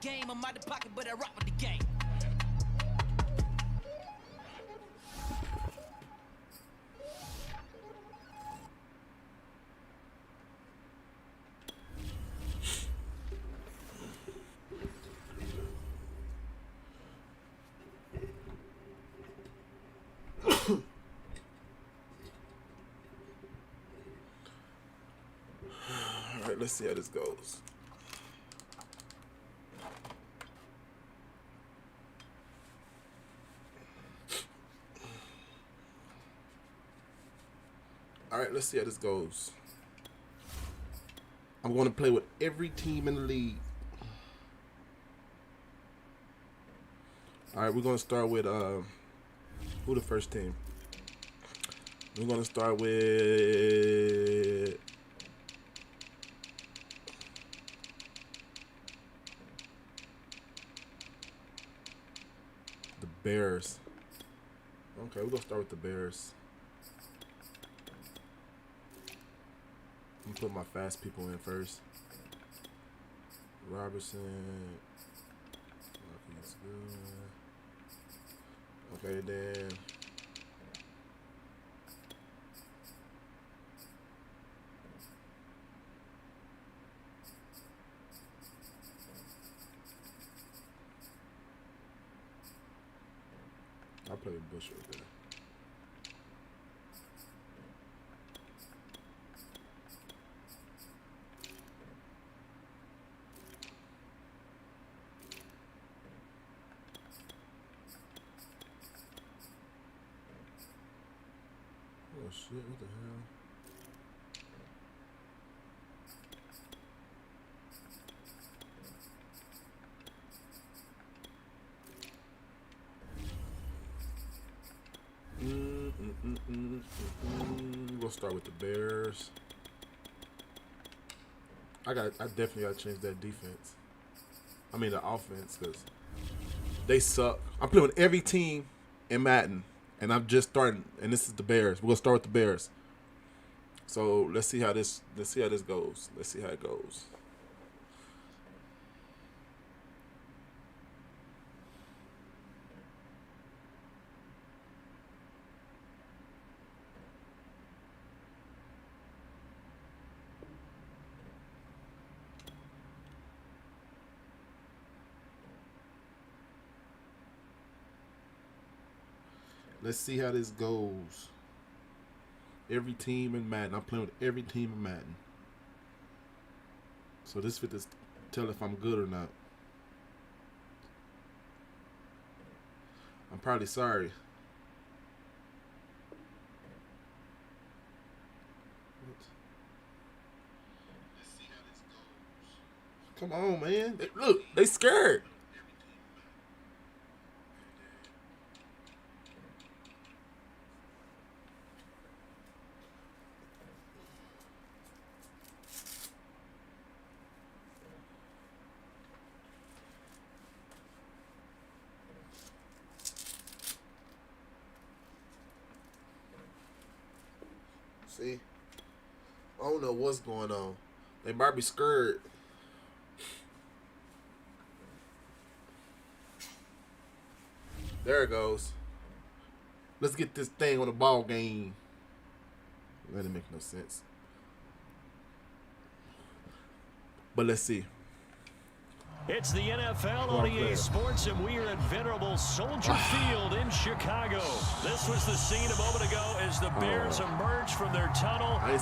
game. I'm out the pocket, but I rock with the game. All right, let's see how this goes. All right, let's see how this goes. I'm going to play with every team in the league. All right, we're going to start with who the first team? We're going to start with the Bears. Okay, we're going to start with the Bears. I'm gonna put my fast people in first. Robertson. He's good. Okay, then. I'll play a Bush right there. Oh shit, what the hell? We'll start with the Bears. I definitely gotta change that defense. I mean the offense, because they suck. I'm playing with every team in Madden. And I'm just starting, and this is the Bears. We're gonna start with the Bears. So let's see how this goes. Let's see how it goes. Let's see how this goes. Every team in Madden. I'm playing with every team in Madden. So this fit to tell if I'm good or not. I'm probably sorry. Let's see how this goes. Come on, man. Look, they scared. See? I don't know what's going on. They might be scared. There it goes. Let's get this thing on a ball game. That didn't make no sense. But let's see. It's the NFL on EA Sports, and we are at venerable Soldier Field in Chicago. This was the scene a moment ago as the Bears emerge from their tunnel. Ready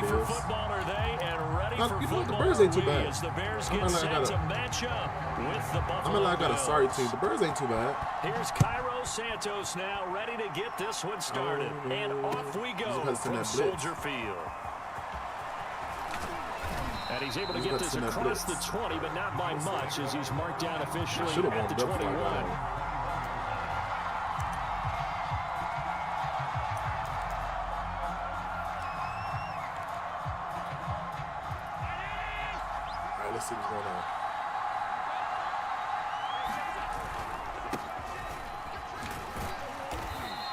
for football are they, and ready for football the Bears ain't too bad. as the Bears get set to match up with the Buffalo Bills. I got a sorry team. The Bears ain't too bad. Here's Cairo Santos now, ready to get this one started. And off we go from Soldier Field. And he's able to get this across the 20, but not by much, as he's marked down officially at the 21. All right, let's see what's going on.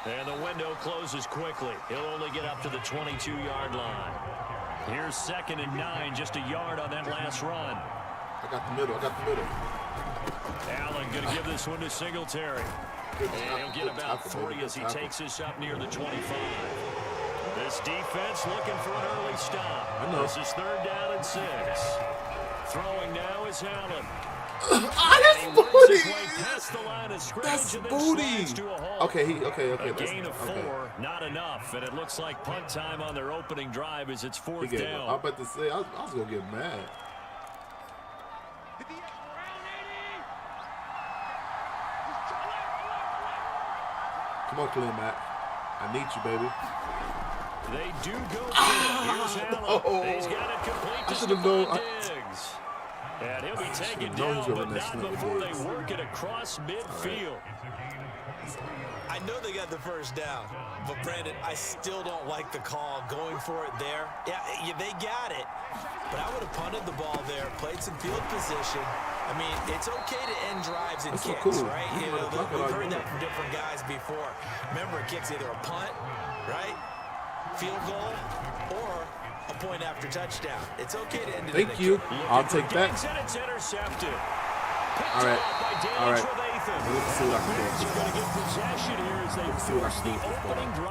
And the window closes quickly. He'll only get up to the 22-yard line. Here's 2nd and 9, just a yard on that last run. I got the middle. Allen going to give this one to Singletary. And he'll get about 3 as he takes this up near the 25. This defense looking for an early stop. This is 3rd down and 6. Throwing now is Allen. That's booty. That's booty. Okay, okay. A gain of 4, not enough, and it looks like punt time on their opening drive as it's 4th down. I'm about to say, I was gonna get mad. Come on, Khalil Mack. I need you, baby. They do go for it. Here's Allen. No. He's got it complete to Stephon Diggs. And he'll be taken down, but not before they work it across midfield. I know they got the 1st down, but Brandon, I still don't like the call going for it there. Yeah, they got it, but I would have punted the ball there, played some field position. I mean, it's okay to end drives and kicks, right? You know, we've heard that from different guys before. Remember, a kick's either a punt, right, field goal, or a point after touchdown. It's okay to end it. Thank you. I'll take that. It's intercepted. All right. Let's see what I can do.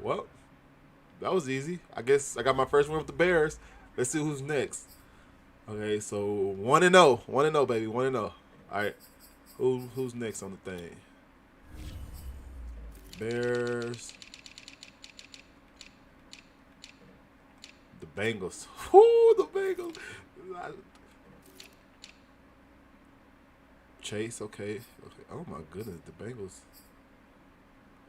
Well, that was easy. I guess I got my first win with the Bears. Let's see who's next. Okay, so 1-0. 1-0, baby. 1-0. All right. Who's next on the thing? Bears. The Bengals. Whoo, the Bengals. Chase, okay. Oh my goodness, the Bengals.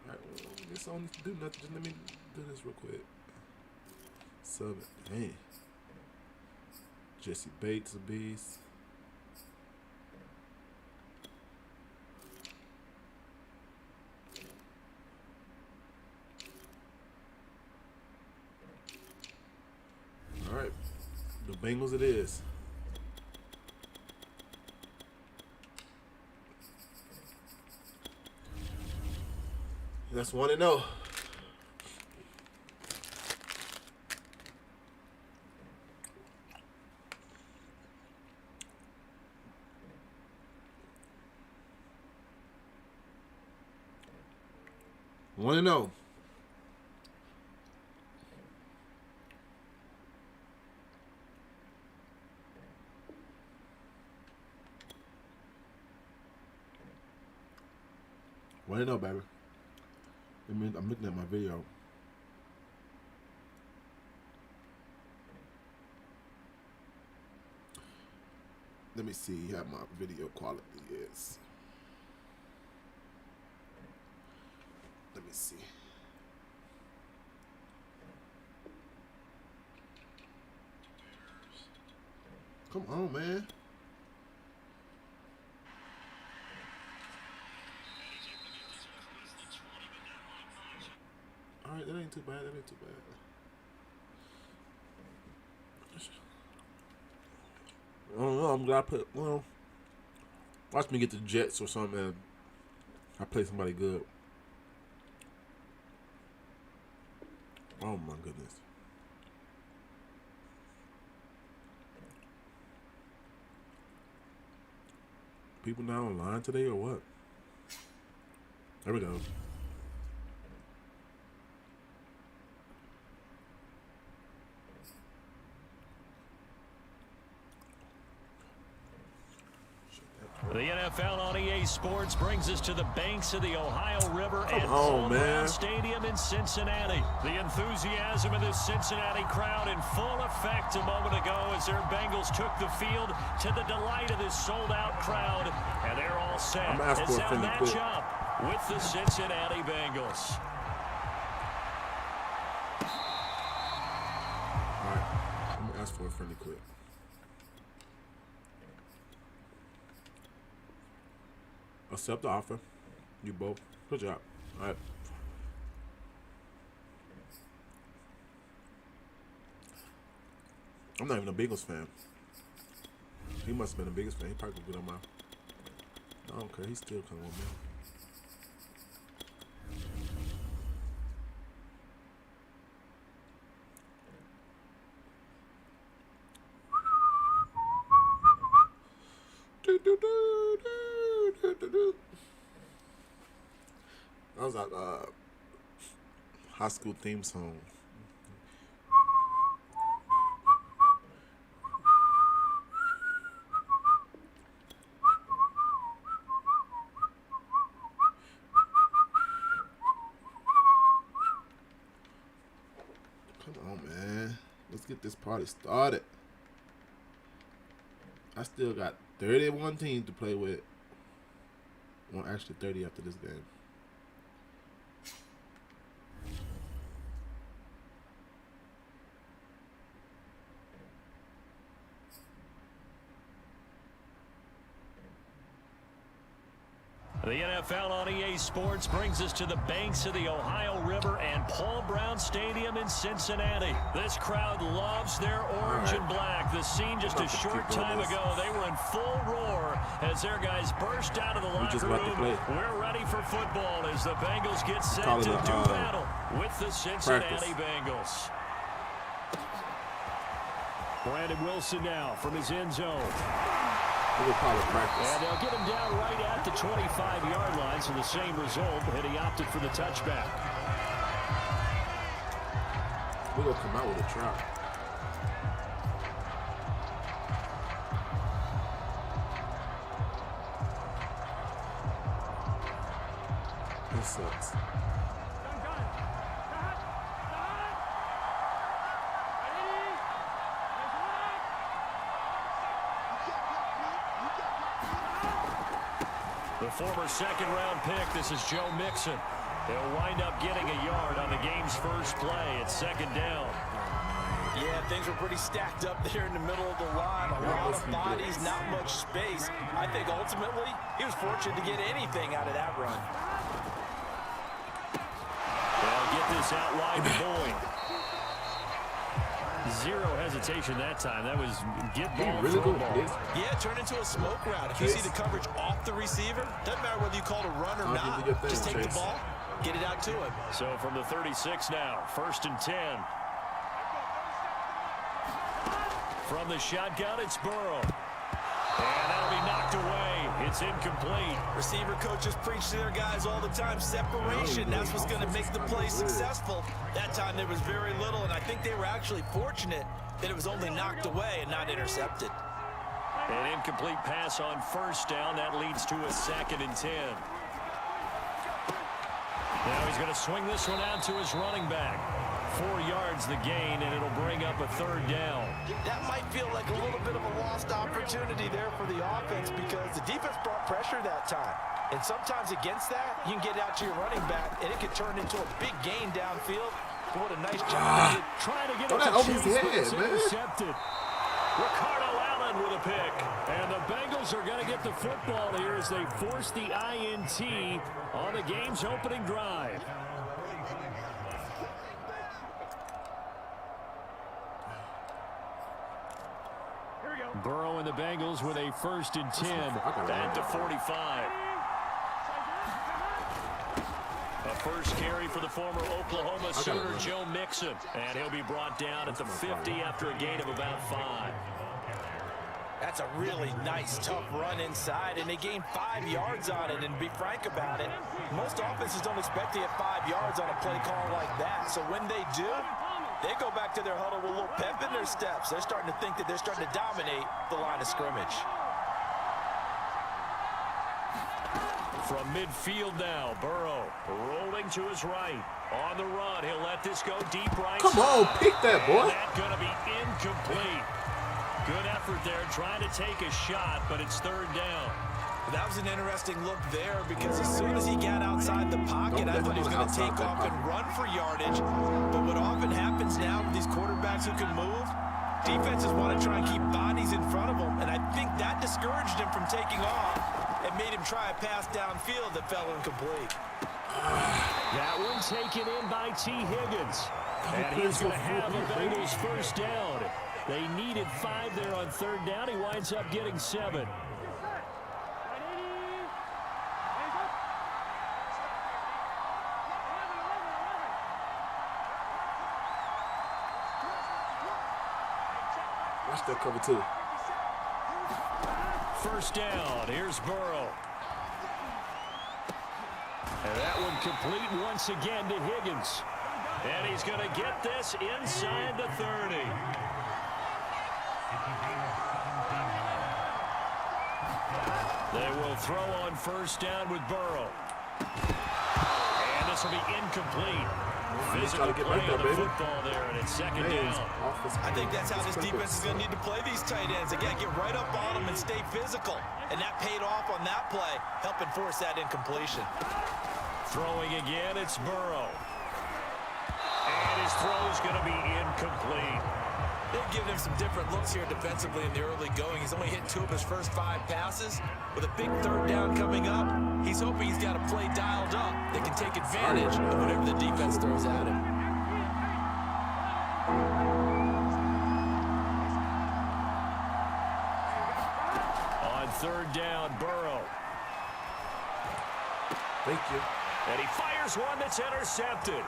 All right, well, I guess I don't need to do nothing. Just let me do this real quick. Sub it. Dang. Jesse Bates, a beast. All right, the Bengals it is. That's 1-0. One and zero. One and zero, baby. I'm looking at my video. Let me see how my video quality is. Let me see. Come on, man. All right, that ain't too bad. That ain't too bad. I don't know. I'm glad I put. Well, watch me get the Jets or something. And I play somebody good. Oh my goodness. People now online today or what? There we go. The NFL on EA Sports brings us to the banks of the Ohio River at Home Brown Stadium in Cincinnati. The enthusiasm of this Cincinnati crowd in full effect a moment ago as their Bengals took the field to the delight of this sold-out crowd. And they're all set as they'll match up with the Cincinnati Bengals. All right, I'm going to ask for a friendly clip. Accept the offer. You both. Good job. All right. I'm not even a Bengals fan. He must have been the biggest fan. He probably good on my. I don't care. He's still coming with me. was a high school theme song. Come on, man. Let's get this party started. I still got 31 teams to play with. Well, actually 30 after this game. The NFL on EA Sports brings us to the banks of the Ohio River and Paul Brown Stadium in Cincinnati. This crowd loves their orange and black. The scene just a short time ago, they were in full roar as their guys burst out of the locker room. We're ready for football as the Bengals get set to do battle with the Cincinnati Bengals. Brandon Wilson now from his end zone. And they'll get him down right at the 25-yard line, so the same result, and he opted for the touchback. We're going to come out with a trap. This sucks. The former second-round pick, this is Joe Mixon. He'll wind up getting a yard on the game's first play. It's second down. Yeah, things were pretty stacked up there in the middle of the line. A lot of bodies, not much space. I think ultimately he was fortunate to get anything out of that run. They'll get this out wide to Boyd. Zero hesitation that time. That was get ball, really throw good. ball. Yeah, turn into a smoke route. If you see the coverage off the receiver, doesn't matter whether you call it a run or not. Just take the ball, get it out to him. So from the 36 now, 1st and 10. From the shotgun, it's Burrow. And that'll be knocked away. It's incomplete. Receiver coaches preach to their guys all the time. Separation, that's what's going to make the play successful. That time there was very little, and I think they were actually fortunate that it was only knocked away and not intercepted. An incomplete pass on 1st down. That leads to a 2nd and 10. Now he's going to swing this one out to his running back. 4 yards the gain, and it'll bring up a 3rd down. That might feel like a little bit of a lost opportunity there for the offense because the defense brought pressure that time. And sometimes against that, you can get out to your running back, and it could turn into a big gain downfield. What a nice job. Trying to get it to Chase, but it's intercepted. Ricardo Allen with a pick. And the Bengals are going to get the football here as they force the INT on the game's opening drive. Burrow and the Bengals with a 1st and 10 at the 45. A first carry for the former Oklahoma Sooner, Joe Mixon. And he'll be brought down at the 50 after a gain of about 5. That's a really nice, tough run inside, and they gained 5 yards on it. And to be frank about it, most offenses don't expect to get 5 yards on a play call like that. So when they do, they go back to their huddle with a little pep in their steps. They're starting to think that they're starting to dominate the line of scrimmage. From midfield now, Burrow rolling to his right. On the run, he'll let this go deep right. Come on, pick that, boy. And that's going to be incomplete. Good effort there, trying to take a shot, but it's 3rd down. That was an interesting look there because as soon as he got outside the pocket, I thought he was going to take off and run for yardage. But what often happens now with these quarterbacks who can move, defenses want to try and keep bodies in front of them. And I think that discouraged him from taking off and made him try a pass downfield that fell incomplete. That one taken in by T. Higgins. And he's going to have the Bengals 1st down. They needed 5 there on 3rd down. He winds up getting 7. Watch that cover 2. 1st down. Here's Burrow. And that one complete once again to Higgins. And he's going to get this inside the 30. They will throw on first down with Burrow. And this will be incomplete. Physical play on the football there, and it's second down. I think that's how this defense is going to need to play these tight ends. Again, get right up on them and stay physical. And that paid off on that play, helping force that incompletion. Throwing again, it's Burrow. And his throw is going to be incomplete. They've given him some different looks here defensively in the early going. He's only hit 2 of his first 5 passes. With a big third down coming up, he's hoping he's got a play dialed up that can take advantage of whatever the defense throws at him. On third down, Burrow. Thank you. And he fires one that's intercepted.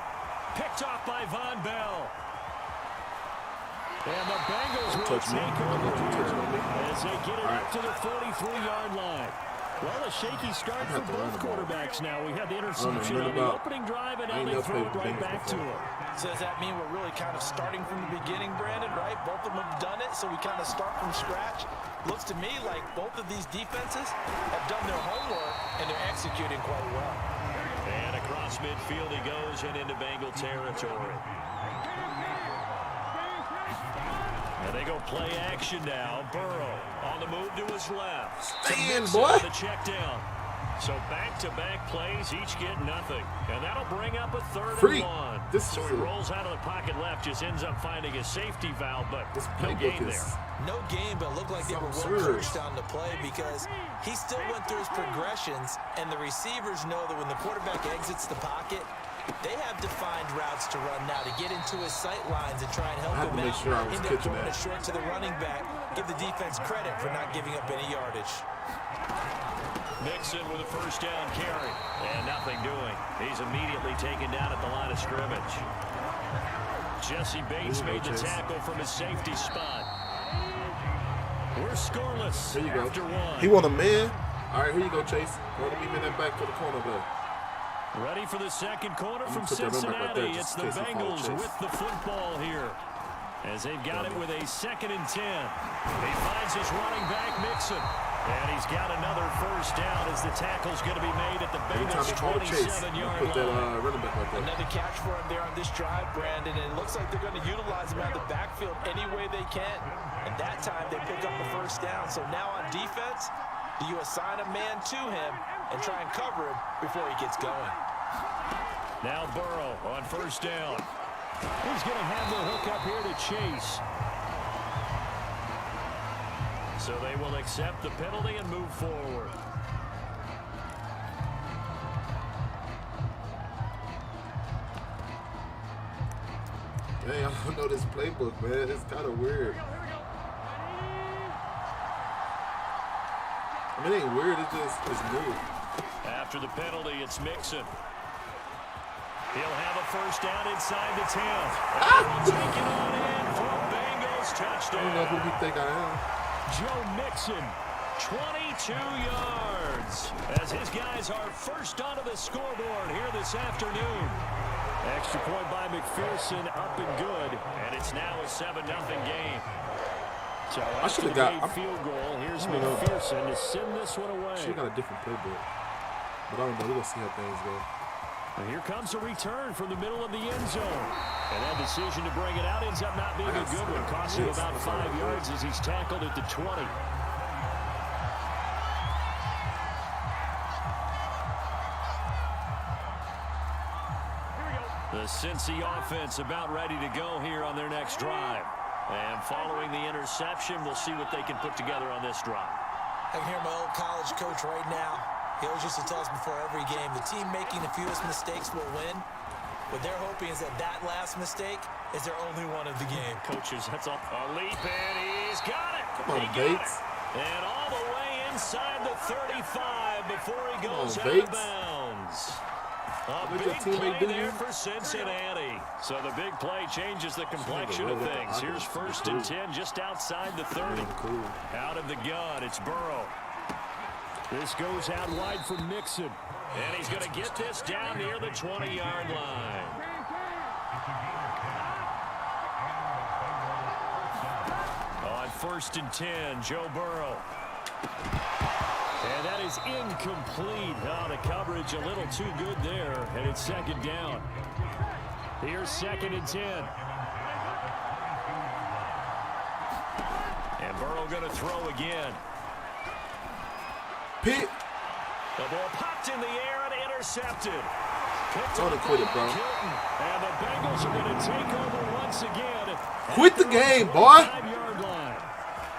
Picked off by Von Bell. And the Bengals will take over as they get it up to the 43-yard line. Well, a shaky start for both quarterbacks now. We had the interception on the opening drive, and now they throw it right back to him. So does that mean we're really kind of starting from the beginning, Brandon, right? Both of them have done it, so we kind of start from scratch. Looks to me like both of these defenses have done their homework, and they're executing quite well. And across midfield he goes and into Bengal territory. And they go play action now. Burrow on the move to his left. Stand, boy. The check down. So back-to-back plays, each get nothing. And that'll bring up a third and 1. So he rolls out of the pocket left, just ends up finding a safety valve, but no gain there. No gain, but it looked like they were well coached on the play because he still went through his progressions, and the receivers know that when the quarterback exits the pocket, they have defined routes to run now to get into his sight lines and try and help him out. End up throwing it short to the running back. Give the defense credit for not giving up any yardage. Mixon with a first down carry. And nothing doing. He's immediately taken down at the line of scrimmage. Jesse Bates made the tackle from his safety spot. We're scoreless after 1. He want a man. All right, here you go, Chase. Go to me in that back to the corner there. Ready for the second quarter from Cincinnati. It's the Bengals with the football here as they've got it with a 2nd and 10. He finds his running back, Mixon. And he's got another first down as the tackle's going to be made at the Bengals' 27-yard line. Another catch for him there on this drive, Brandon. And it looks like they're going to utilize him out of the backfield any way they can. And that time they pick up the first down. So now on defense, do you assign a man to him and try and cover him before he gets going? Now Burrow on first down. He's going to have the hook up here to Chase. So they will accept the penalty and move forward. Hey, I don't know this playbook, man. It's kind of weird. I mean, it ain't weird. It's new. After the penalty, it's Mixon. He'll have a first down inside the 10. And take it on in for a Bengals touchdown. I don't know who you think I am. Joe Mixon, 22 yards. As his guys are first onto the scoreboard here this afternoon. Extra point by McPherson, up and good. And it's now a 7-0 game. So I should have got a field goal. Here's McPherson to send this one away. Should have got a different playbook. But I don't know. We're going to see how things go. And here comes a return from the middle of the end zone. And that decision to bring it out ends up not being a good one. Costs him about 5 yards as he's tackled at the 20. The Cincy offense about ready to go here on their next drive. And following the interception, we'll see what they can put together on this drive. I can hear my old college coach right now. He always used to tell us before every game, the team making the fewest mistakes will win. What they're hoping is that that last mistake is their only one of the game. Coaches, that's all. A leap, and he's got it. Come on, Bates. And all the way inside the 35 before he goes out of bounds. A big play there for Cincinnati. So the big play changes the complexion of things. Here's 1st and 10 just outside the 30. Out of the gun, it's Burrow. This goes out wide for Mixon. And he's going to get this down near the 20-yard line. On 1st and 10, Joe Burrow. And that is incomplete. Oh, the coverage a little too good there, and it's 2nd down. Here's 2nd and 10. And Burrow going to throw again. Pick. The ball popped in the air and intercepted. Don't quit it, bro. And the Bengals are going to take over once again. Quit the game, boy. 5-yard line.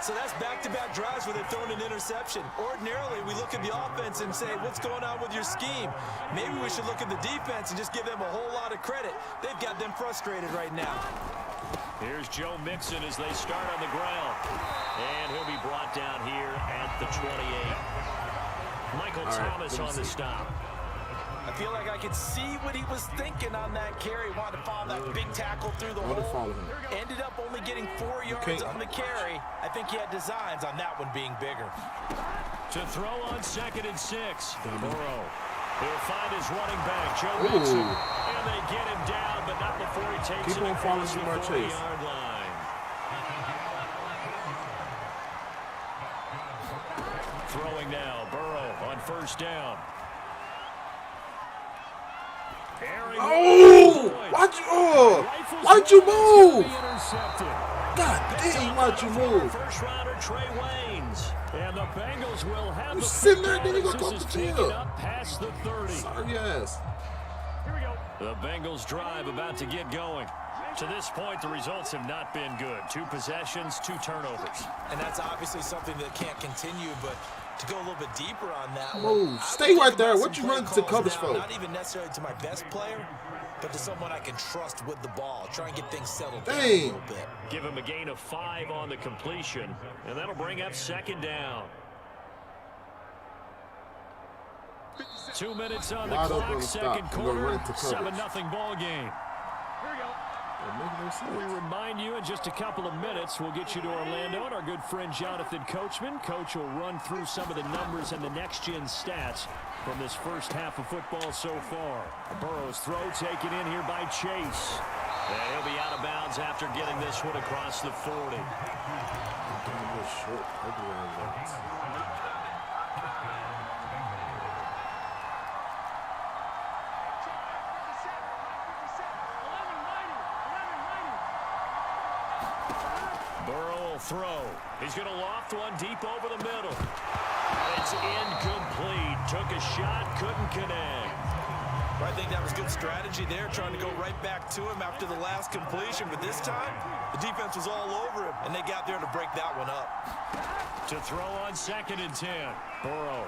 So that's back-to-back drives where they've thrown an interception. Ordinarily, we look at the offense and say, what's going on with your scheme? Maybe we should look at the defense and just give them a whole lot of credit. They've got them frustrated right now. Here's Joe Mixon as they start on the ground. And he'll be brought down here at the 28. Michael Thomas on the stop. I feel like I could see what he was thinking on that carry. Wanted to follow that big tackle through the hole. Ended up only getting 4 yards on the carry. I think he had designs on that one being bigger. To throw on 2nd and 6. Burrow. He'll find his running back, Joe Mixon. And they get him down, but not before he takes it across the 40-yard line. Throwing now, Burrow on 1st down. Why'd you move? God dang, why'd you move? First rounder Trey Waynes. And the Bengals will have you the sitting there, then you gonna go to jail. Up past the 30. Sorry ass. Here we go. The Bengals drive about to get going. To this point, the results have not been good. 2 possessions, 2 turnovers. And that's obviously something that can't continue, but to go a little bit deeper on that one, stay right there. What you running to coverage for? Not even necessarily to my best player, but to someone I can trust with the ball. Try and get things settled down a little bit. Give him a gain of 5 on the completion, and that'll bring up 2nd down. 2 minutes on the clock, 2nd quarter, 7-0 ball game. We remind you in just a couple of minutes, we'll get you to Orlando and our good friend Jonathan Coachman. Coach will run through some of the numbers and the next-gen stats from this first half of football so far. Burrow's throw taken in here by Chase. And he'll be out of bounds after getting this one across the 40. Burrow will throw. He's going to loft one deep over the middle. It's incomplete. Took a shot, couldn't connect. I think that was good strategy there, trying to go right back to him after the last completion. But this time, the defense was all over him, and they got there to break that one up. To throw on 2nd and 10. Burrow.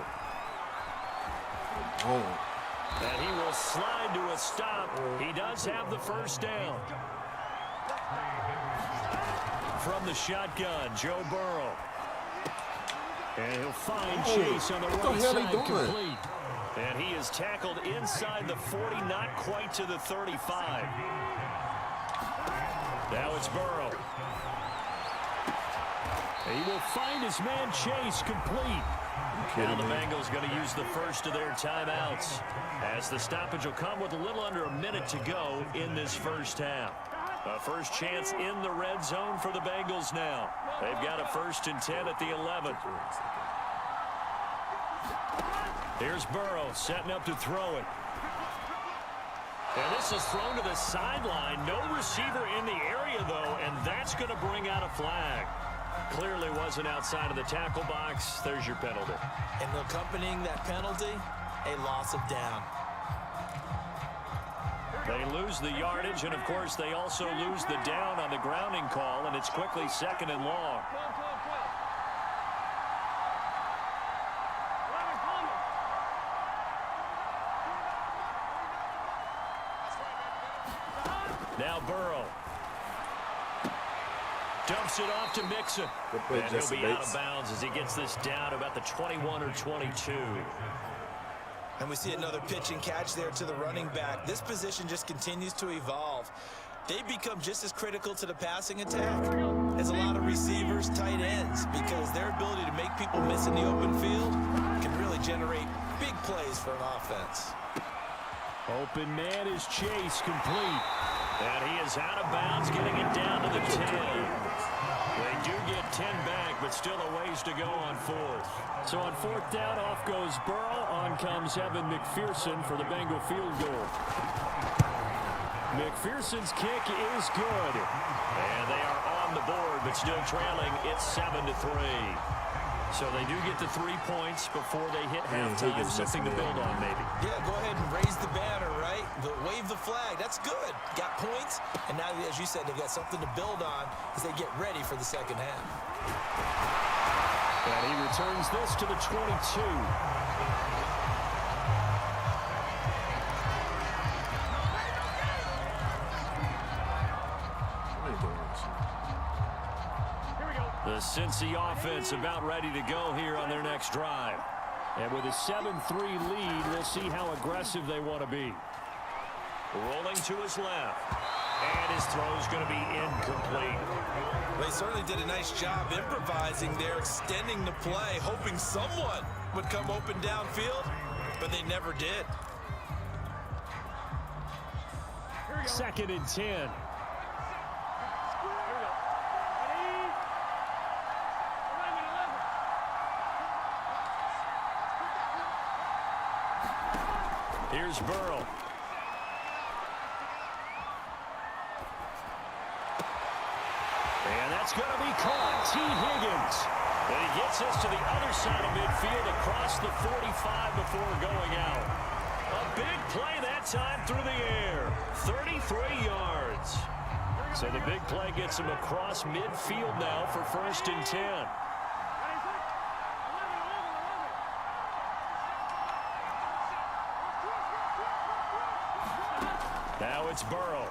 And he will slide to a stop. He does have the 1st down. From the shotgun, Joe Burrow. And he'll find Chase on the right side complete. And he is tackled inside the 40, not quite to the 35. Now it's Burrow. He will find his man Chase complete. Now the Bengals going to use the first of their timeouts, as the stoppage will come with a little under a minute to go in this first half. A first chance in the red zone for the Bengals now. They've got a 1st and 10 at the 11. Here's Burrow setting up to throw it. And this is thrown to the sideline. No receiver in the area, though, and that's going to bring out a flag. Clearly wasn't outside of the tackle box. There's your penalty. And accompanying that penalty, a loss of down. They lose the yardage, and, of course, they also lose the down on the grounding call, and it's quickly 2nd and long. Now Burrow. Dumps it off to Mixon. And he'll be out of bounds as he gets this down about the 21 or 22. And we see another pitch and catch there to the running back. This position just continues to evolve. They become just as critical to the passing attack as a lot of receivers, tight ends, because their ability to make people miss in the open field can really generate big plays for an offense. Open man is Chase, complete. And he is out of bounds, getting it down to the 10. They do get 10 back, but still a ways to go on fourth. So on fourth down, off goes Burrow. On comes Evan McPherson for the Bengal field goal. McPherson's kick is good. And they are on the board, but still trailing. It's 7-3. So they do get the 3 points before they hit halftime. Something to build on, maybe. Yeah, go ahead and raise the banner, right? Wave the flag. That's good. Got points. And now, as you said, they've got something to build on as they get ready for the second half. And he returns this to the 22. The Cincy offense about ready to go here on their next drive. And with a 7-3 lead, we'll see how aggressive they want to be. Rolling to his left. And his throw's going to be incomplete. They certainly did a nice job improvising there, extending the play, hoping someone would come open downfield, but they never did. 2nd and 10. Here's Burrow. And that's going to be caught. T. Higgins. And he gets us to the other side of midfield across the 45 before going out. A big play that time through the air. 33 yards. So the big play gets him across midfield now for 1st and 10. Now it's Burrow.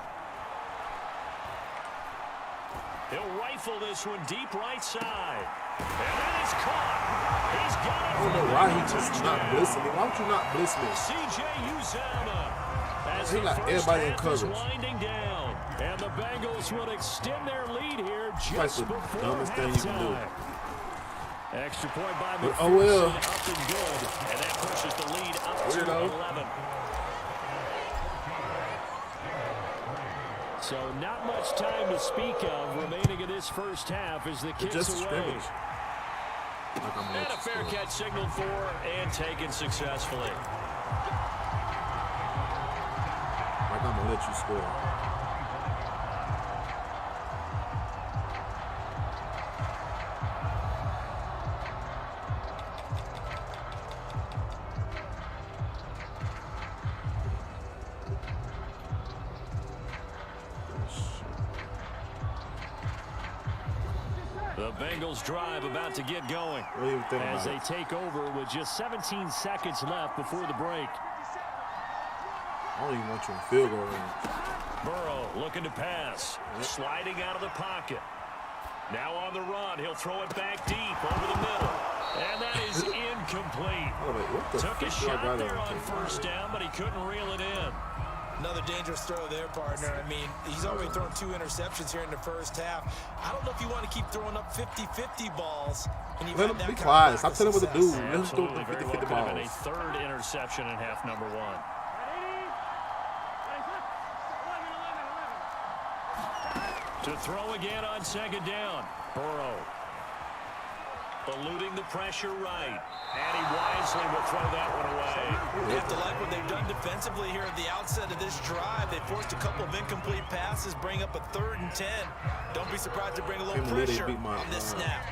He'll rifle this one deep right side. And that is caught. He's got it. I don't know why he just not blitzing me. Why don't you not blitz me? C.J. Uzomah. As He the got first everybody in half is coverage. winding down. And the Bengals will extend their lead here That's just the before dumbest thing you can do. halftime. Extra point by But, McPherson, oh well. up and good. And that pushes the lead up to 11. So not much time to speak of remaining in this first half as the kicks Just a away. scrimmage. Like I'm And a fair catch signaled for and taken successfully. Like I'm gonna let you score. The Bengals drive about to get going What do you think as about they it? take over with just 17 seconds left before the break. I don't even want you in field goal range. Burrow looking to pass, sliding out of the pocket. Now on the run, he'll throw it back deep over the middle. And that is incomplete. I was like, what the Took a frick do I shot got there on? on first down, but he couldn't reel it in. Another dangerous throw there, partner. I mean, he's already thrown 2 interceptions here in the first half. I don't know if you want to keep throwing up 50-50 balls. And Let him be quiet. Stop telling him what to do. Let him throw Absolutely, very 50-50 well could have been a balls. third interception in half number 1. To throw again on 2nd down. Burrow. Eluding the pressure right. And he wisely will throw that one away. You have to like what they've done defensively here at the outset of this drive. They forced a couple of incomplete passes, bring up a 3rd and 10. Don't be surprised to bring a little pressure on this snap.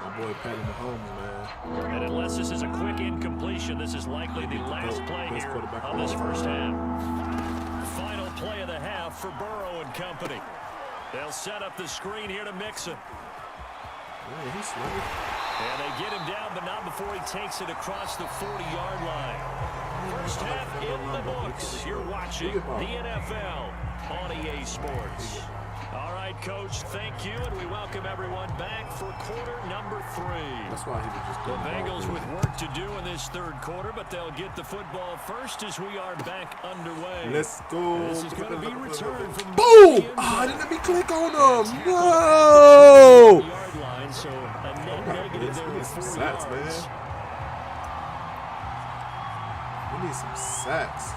My boy Patty Mahomes, man. And unless this is a quick incompletion, this is likely the last play here of this first half. Final play of the half for Burrow and company. They'll set up the screen here to Mixon. Man, he's slow. And they get him down, but not before he takes it across the 40-yard line. First half in the books. You're watching the NFL on EA Sports. All right, Coach, thank you, and we welcome everyone back for quarter number 3. That's why he was just The Bengals with work to do in this third quarter, but they'll get the football first as we are back underway. Let's go. This is going to be returned from boom! Ah, didn't let me click on him. No! Yard line, so a net negative there with 4 sacks, yards. man. We need some sacks.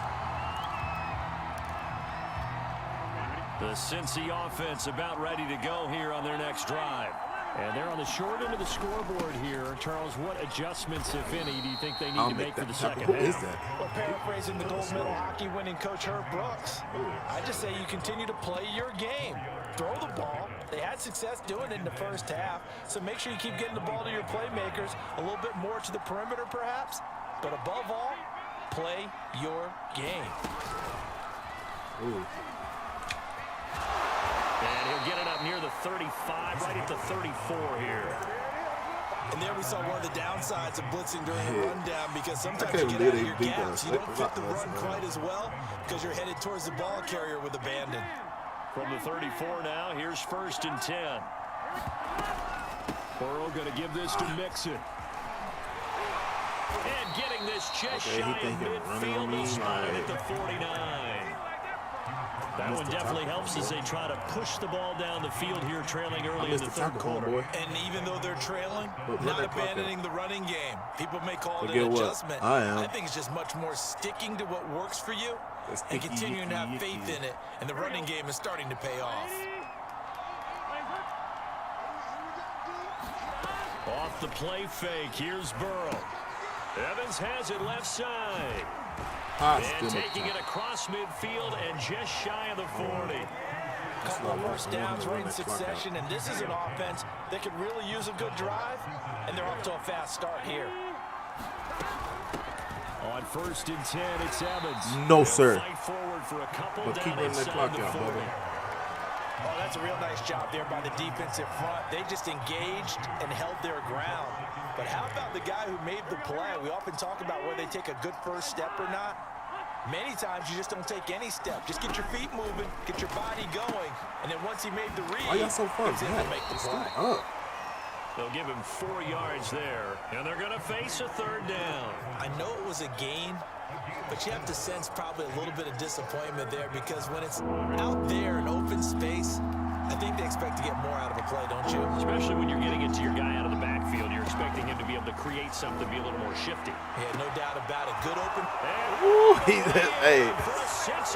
The Cincy offense about ready to go here on their next drive. And they're on the short end of the scoreboard here. Charles, what adjustments, if any, do you think they need to make for the second half? Who is that? Well, paraphrasing the gold medal hockey winning coach Herb Brooks, I just say you continue to play your game. Throw the ball. They had success doing it in the first half, so make sure you keep getting the ball to your playmakers, a little bit more to the perimeter perhaps, but above all, play your game. Ooh. And he'll get it up near the 35, right at the 34 here. And there we saw one of the downsides of blitzing during the rundown, because sometimes you can't get out of believe your they beat gaps. us. You don't fit the run quite as well because you're headed towards the ball carrier with abandon. From the 34 now, here's 1st and 10. Burrow going to give this to Mixon. And getting this just shy of midfield, they'll spot it at the 49. That one definitely helps as they try to push the ball down the field here, trailing early in the third quarter. And even though they're trailing, not abandoning the running game. People may call it Forget an what? adjustment. I think it's just much more sticking to what works for you and continuing to have faith in it. And the running game is starting to pay off. Off the play fake, here's Burrow. Evans has it left side. And taking it across midfield and just shy of the 40. Couple of first downs right in succession, and this is an offense that could really use a good drive, and they're off to a fast start here. On 1st and 10, it's Evans. No, sir. Fight forward for a couple But keep running that clock out, brother. Oh, that's a real nice job there by the defensive front. They just engaged and held their ground. But how about the guy who made the play? We often talk about whether they take a good first step or not. Many times you just don't take any step. Just get your feet moving, get your body going, and then once he made the read, why y'all so far he's able to make the play. up? They'll give him 4 yards there, and they're going to face a 3rd down. I know it was a gain, but you have to sense probably a little bit of disappointment there, because when it's out there in open space, I think they expect to get more out of a play, don't you? Especially when you're getting it to your guy out of the backfield. You're expecting him to be able to create something, be a little more shifty. Yeah, no doubt about it. Good open. Ooh, hey, that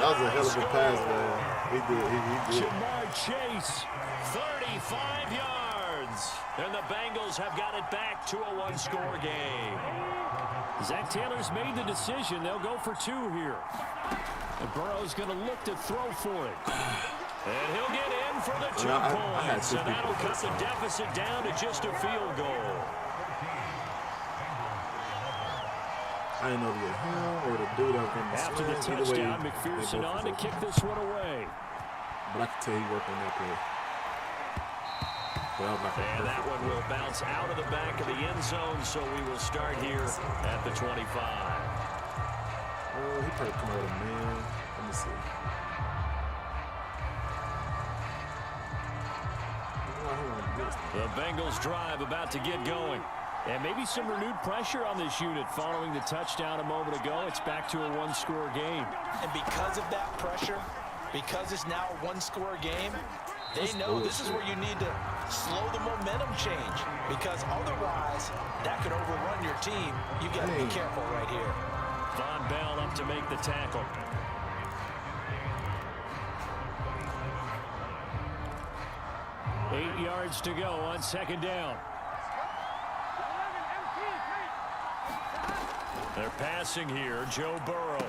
was a hell of a pass, man. He did. Jamar Chase, 35 yards. And the Bengals have got it back to a 1-score game. Zach Taylor's made the decision. They'll go for 2 here. And Burrow's going to look to throw for it. And he'll get in for the 2 points. And that'll cut the deficit down to just a field goal. I didn't know if it was him or the dude that was going to After the touchdown, McPherson on to kick this one away. But I can tell he worked on that play. And that one will bounce out of the back of the end zone, so we will start here at the 25. Oh, he probably come out of man. Let me see. The Bengals drive about to get going. And maybe some renewed pressure on this unit following the touchdown a moment ago. It's back to a 1-score game. And because of that pressure, because it's now a 1-score game, they know this is where you need to slow the momentum change, because otherwise that could overrun your team. You got to be careful right here. Von Bell up to make the tackle. Eight yards to go on 2nd down. They're passing here, Joe Burrow.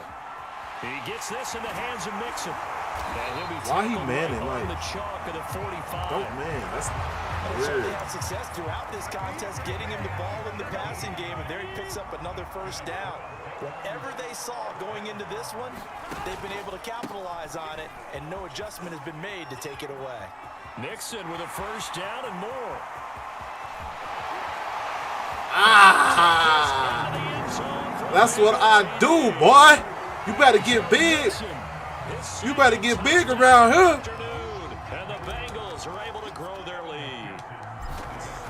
He gets this in the hands of Mixon. And he'll be tackled right on the chalk of the 45. Don't man, that's They certainly had success throughout this contest, getting him the ball in the passing game, and there he picks up another 1st down. Whatever they saw going into this one, they've been able to capitalize on it, and no adjustment has been made to take it away. Mixon with a 1st down and more. The end zone for That's what I do, boy. You better get big. You better get big around here. And the Bengals are able to grow their lead.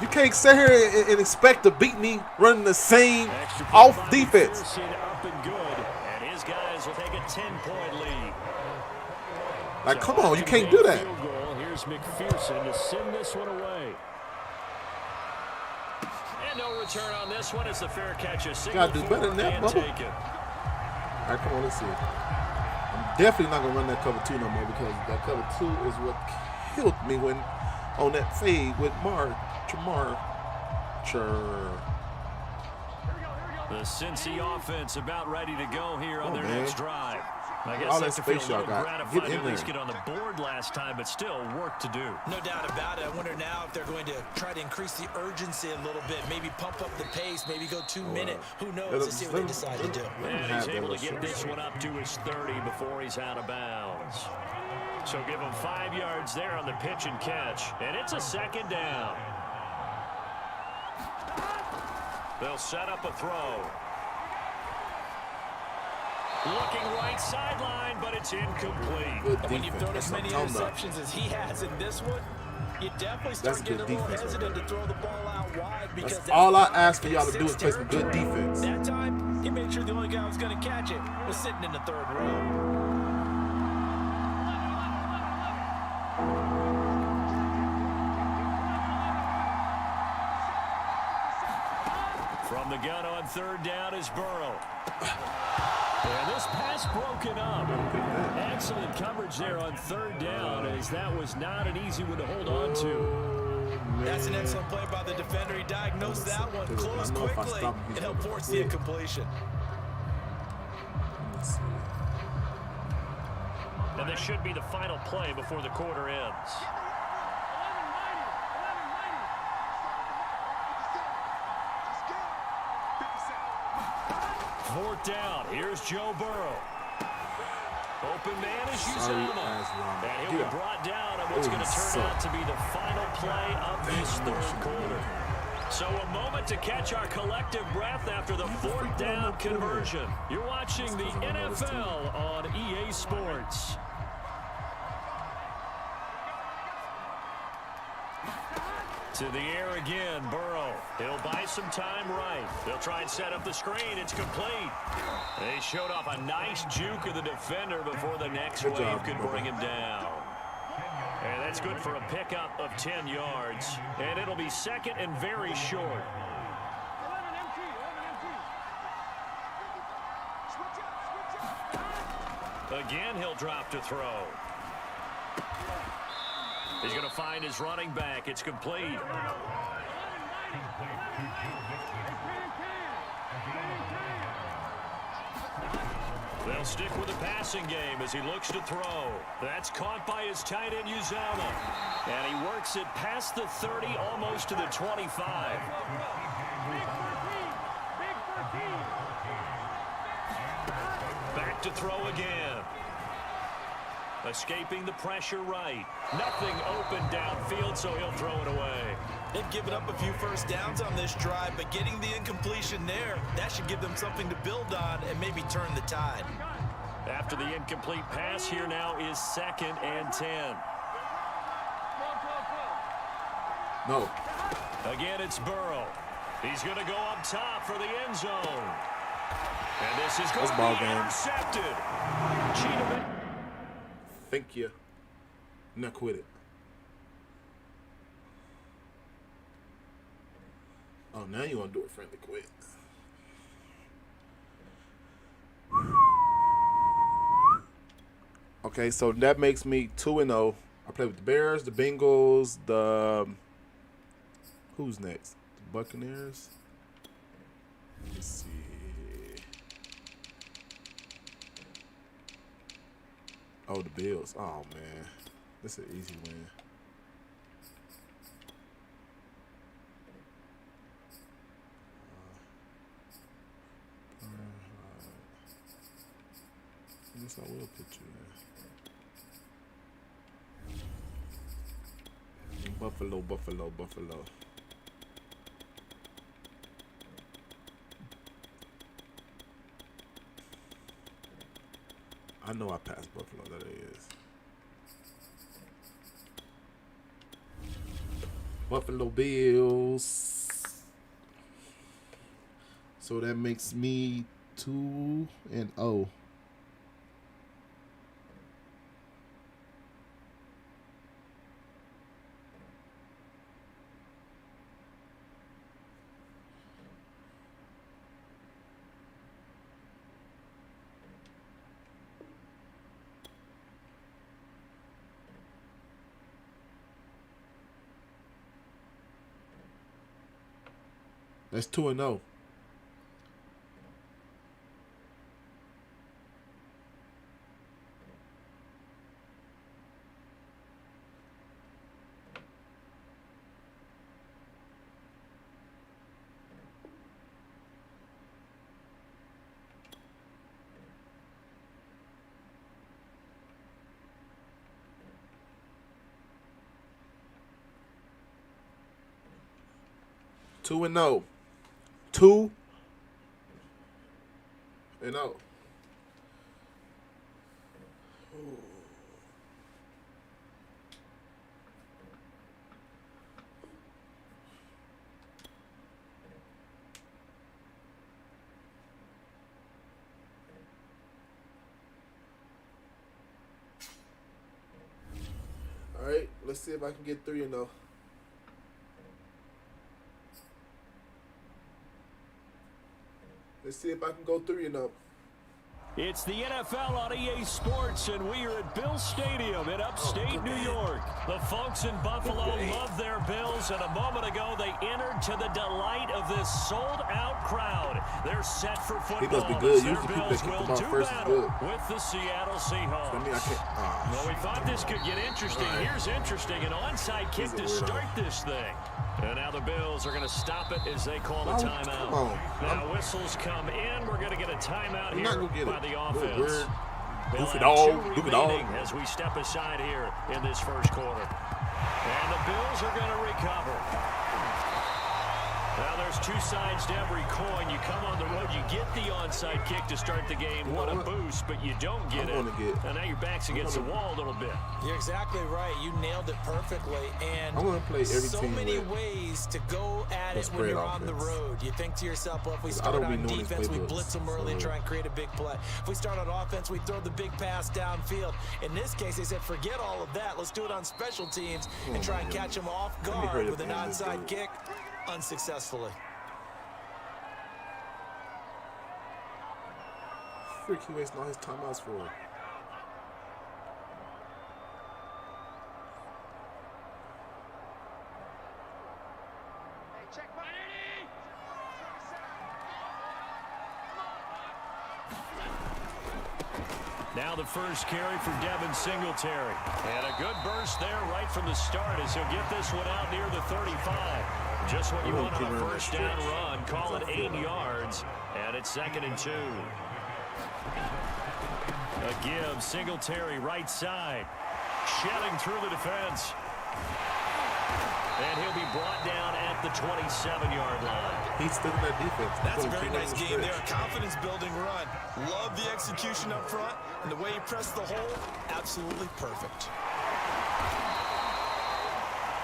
You can't sit here and expect to beat me running the same off defense. Up and good, and his guys will take a 10-point lead. Like, come on, you can't do that. Here's McPherson to send this one away. And no return on this one. It's the fair catch. Gotta do better than that, Bubba. All right, come on, let's see. I'm definitely not gonna run that cover 2 no more because that cover 2 is what killed me when on that fade with Jamar. The Cincy offense about ready to go here on their next drive. I guess all they that feel space a y'all little got. gratified Get to in at least there. get on the board last time, but still work to do. No doubt about it. I wonder now if they're going to try to increase the urgency a little bit, maybe pump up the pace, maybe go 2 minute. Who knows? Let's see what they decide to do. And he's able to get this one up to his 30 before he's out of bounds. So give him 5 yards there on the pitch and catch, and it's a second down. They'll set up a throw. Looking right sideline, but it's incomplete. And when you've thrown as many interceptions as he has in this one, you definitely start getting a little hesitant to throw the ball out wide. Because that's all I ask for y'all to do is play some good defense. That time, he made sure the only guy who was going to catch it was sitting in the 3rd row. From the gun on 3rd down is Burrow. And this pass broken up. Excellent coverage there on 3rd down, as that was not an easy one to hold on to. That's an excellent play by the defender. He diagnosed that one, closed quickly, and helped force the incompletion. And this should be the final play before the quarter ends. 4th down. Here's Joe Burrow. Open man is Uzomah. And he'll be brought down on what's going to turn out to be the final play of this 3rd quarter. So a moment to catch our collective breath after the 4th down conversion. You're watching the NFL on EA Sports. To the air again, Burrow. He'll buy some time right. They'll try and set up the screen. It's complete. They showed off a nice juke of the defender before the next wave could bring him down. And that's good for a pickup of 10 yards. And it'll be 2nd and very short. Again, he'll drop to throw. He's going to find his running back. It's complete. They'll stick with the passing game as he looks to throw. That's caught by his tight end, Uzomah. And he works it past the 30, almost to the 25. Back to throw again. Escaping the pressure right. Nothing open downfield, so he'll throw it away. They've given up a few first downs on this drive, but getting the incompletion there, that should give them something to build on and maybe turn the tide. After the incomplete pass, here now is 2nd and 10. No. Again, it's Burrow. He's going to go up top for the end zone. And this is going to be intercepted. Cheetah. Thank you. Now quit it. Oh, now you want to do it friendly quick. Okay, so that makes me 2-0. I play with the Bears, the Bengals, the... Who's next? The Buccaneers? Let's see. Oh, the Bills. Oh, man. This is an easy win. I guess I will put you in. Buffalo, Buffalo, Buffalo. I know I passed Buffalo. That is. Buffalo Bills. So that makes me 2-0. That's 2-0. Two and 0. 2-0. All right, let's see if I can get 3-0. Let's see if I can go 3-0. It's the NFL on EA Sports, and we are at Bill Stadium in upstate New York. The folks in Buffalo love their Bills, and a moment ago they entered to the delight of this sold-out crowd. They're set for football. He must be good. Their Usually people that Bills kick the will ball do first is battle good. with the Seattle Seahawks. I mean, I can't. Well, we thought this could get interesting. Right. Here's interesting. An onside kick to start this thing. And now the Bills are going to stop it as they call a timeout. Come on. Now whistles come in. We're going to get a timeout here by the offense. Weird. They'll Goofy have dog. two Goofy dog. remaining as we step aside here in this first quarter. And the Bills are going to recover. Now there's two sides to every coin. You come on the road, you get the onside kick to start the game. What a boost, but you don't get it. And now your back's against the wall a little bit. You're exactly right. You nailed it perfectly. And I'm gonna play every so team many with ways to go at the it when spread you're on the offense. road. You think to yourself, well, if we I start don't be on knowing these defense, we playbooks, blitz them early and so- try and create a big play. If we start on offense, we throw the big pass downfield. In this case, they said, forget all of that. Let's do it on special teams and try and catch them off guard with an onside kick unsuccessfully. Frick, he wasting all his timeouts for. Now the first carry for Devin Singletary. And a good burst there right from the start as he'll get this one out near the 35. Just what you want on a first down run. Call it 8 yards. And it's 2nd and 2. A give, Singletary right side. Shedding through the defense. And he'll be brought down at the 27-yard line. He's still in that defense. That's a very nice game there. A confidence-building run. Love the execution up front. And the way he pressed the hole, absolutely perfect.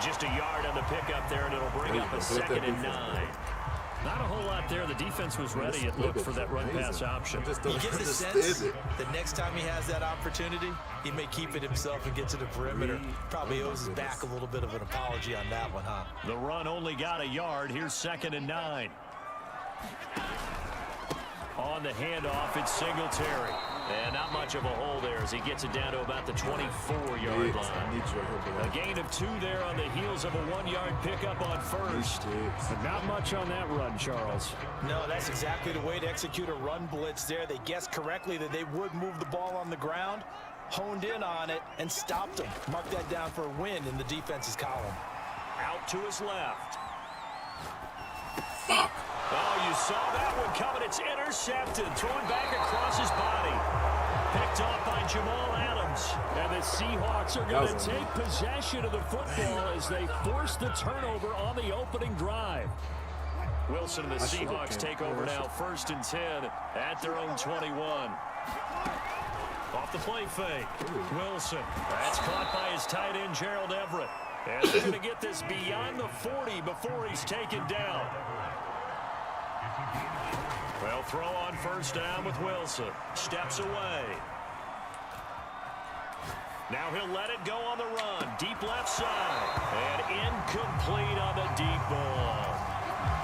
Just a yard on the pickup there, and it'll bring up a 2nd and 9. Not a whole lot there. The defense was ready. It looked for that run-pass option. You get the sense that next time he has that opportunity, he may keep it himself and get to the perimeter. Probably owes his back a little bit of an apology on that one, huh? The run only got a yard. Here's 2nd and 9. On the handoff, it's Singletary. And not much of a hole there as he gets it down to about the 24-yard line. A gain of 2 there on the heels of a 1-yard pickup on first. But not much on that run, Charles. No, that's exactly the way to execute a run blitz there. They guessed correctly that they would move the ball on the ground, honed in on it, and stopped them. Mark that down for a win in the defense's column. Out to his left. Fuck. Oh, you saw that one coming. It's intercepted. Thrown back across his body. Picked off by Jamal Adams. And the Seahawks are going to take possession of the football as they force the turnover on the opening drive. Wilson and the Seahawks take over now, 1st and 10 at their own 21. Off the play fake. Wilson. That's caught by his tight end, Gerald Everett. And they're going to get this beyond the 40 before he's taken down. Well, throw on first down with Wilson. Steps away. Now he'll let it go on the run. Deep left side. And incomplete on the deep ball.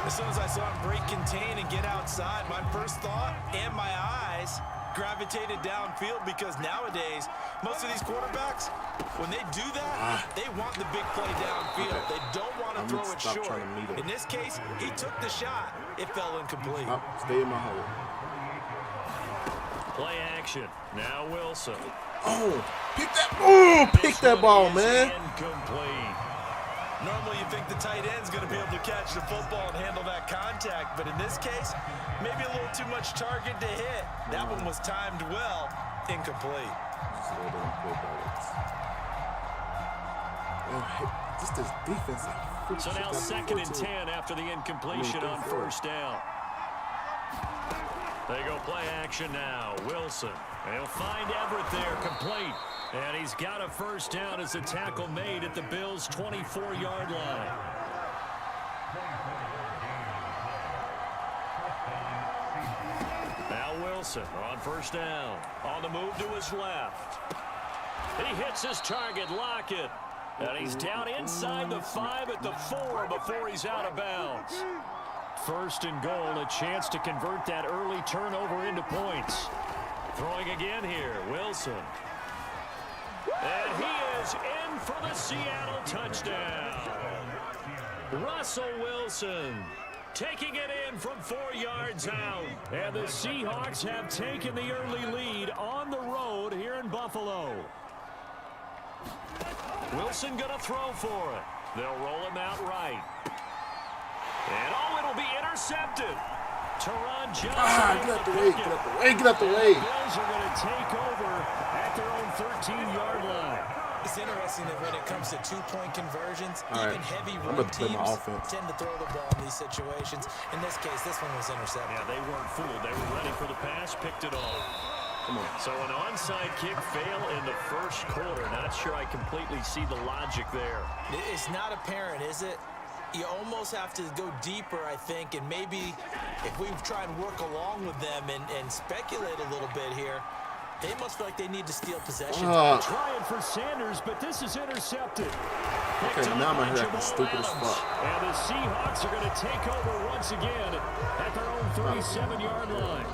As soon as I saw him break contain and get outside, my first thought and my eyes gravitated downfield, because nowadays, most of these quarterbacks, when they do that, they want the big play downfield. They don't want to throw it short. In this case, he took the shot. It fell incomplete. Stay in my hole. Play action. Now Wilson. Pick that ball, man. Incomplete. Normally you think the tight end's going to be able to catch the football and handle that contact, but in this case, maybe a little too much target to hit. That one was timed well. Incomplete. Just this defense. So now 2nd and 10 after the incompletion on first down. They go play action now. Wilson. They'll find Everett there, complete. And he's got a first down as a tackle made at the Bills' 24-yard line. Now Wilson on first down. On the move to his left. He hits his target, Lockett. And he's down inside the 5 at the 4 before he's out of bounds. 1st and goal, a chance to convert that early turnover into points. Throwing again here, Wilson. And he is in for the Seattle touchdown. Russell Wilson taking it in from 4 yards out. And the Seahawks have taken the early lead on the road here in Buffalo. Wilson going to throw for it. They'll roll him out right. And it'll be intercepted. Teron Johnson. Get out the way, get out the way, get out the way. The Bills are going to take over at their own 13-yard line. It's interesting that when it comes to two-point conversions, All even right. heavy I'm run about to play my teams offense. tend to throw the ball in these situations. In this case, this one was intercepted. Yeah, they weren't fooled. They were ready for the pass, picked it off. Come on. So an onside kick fail in the first quarter. Not sure I completely see the logic there. It's not apparent, is it? You almost have to go deeper, I think, and maybe if we try and work along with them and speculate a little bit here, they must feel like they need to steal possession. Trying for Sanders, but this is intercepted. Okay, now I'm out here acting stupid as fuck. And the Seahawks are going to take over once again at their own 37-yard line.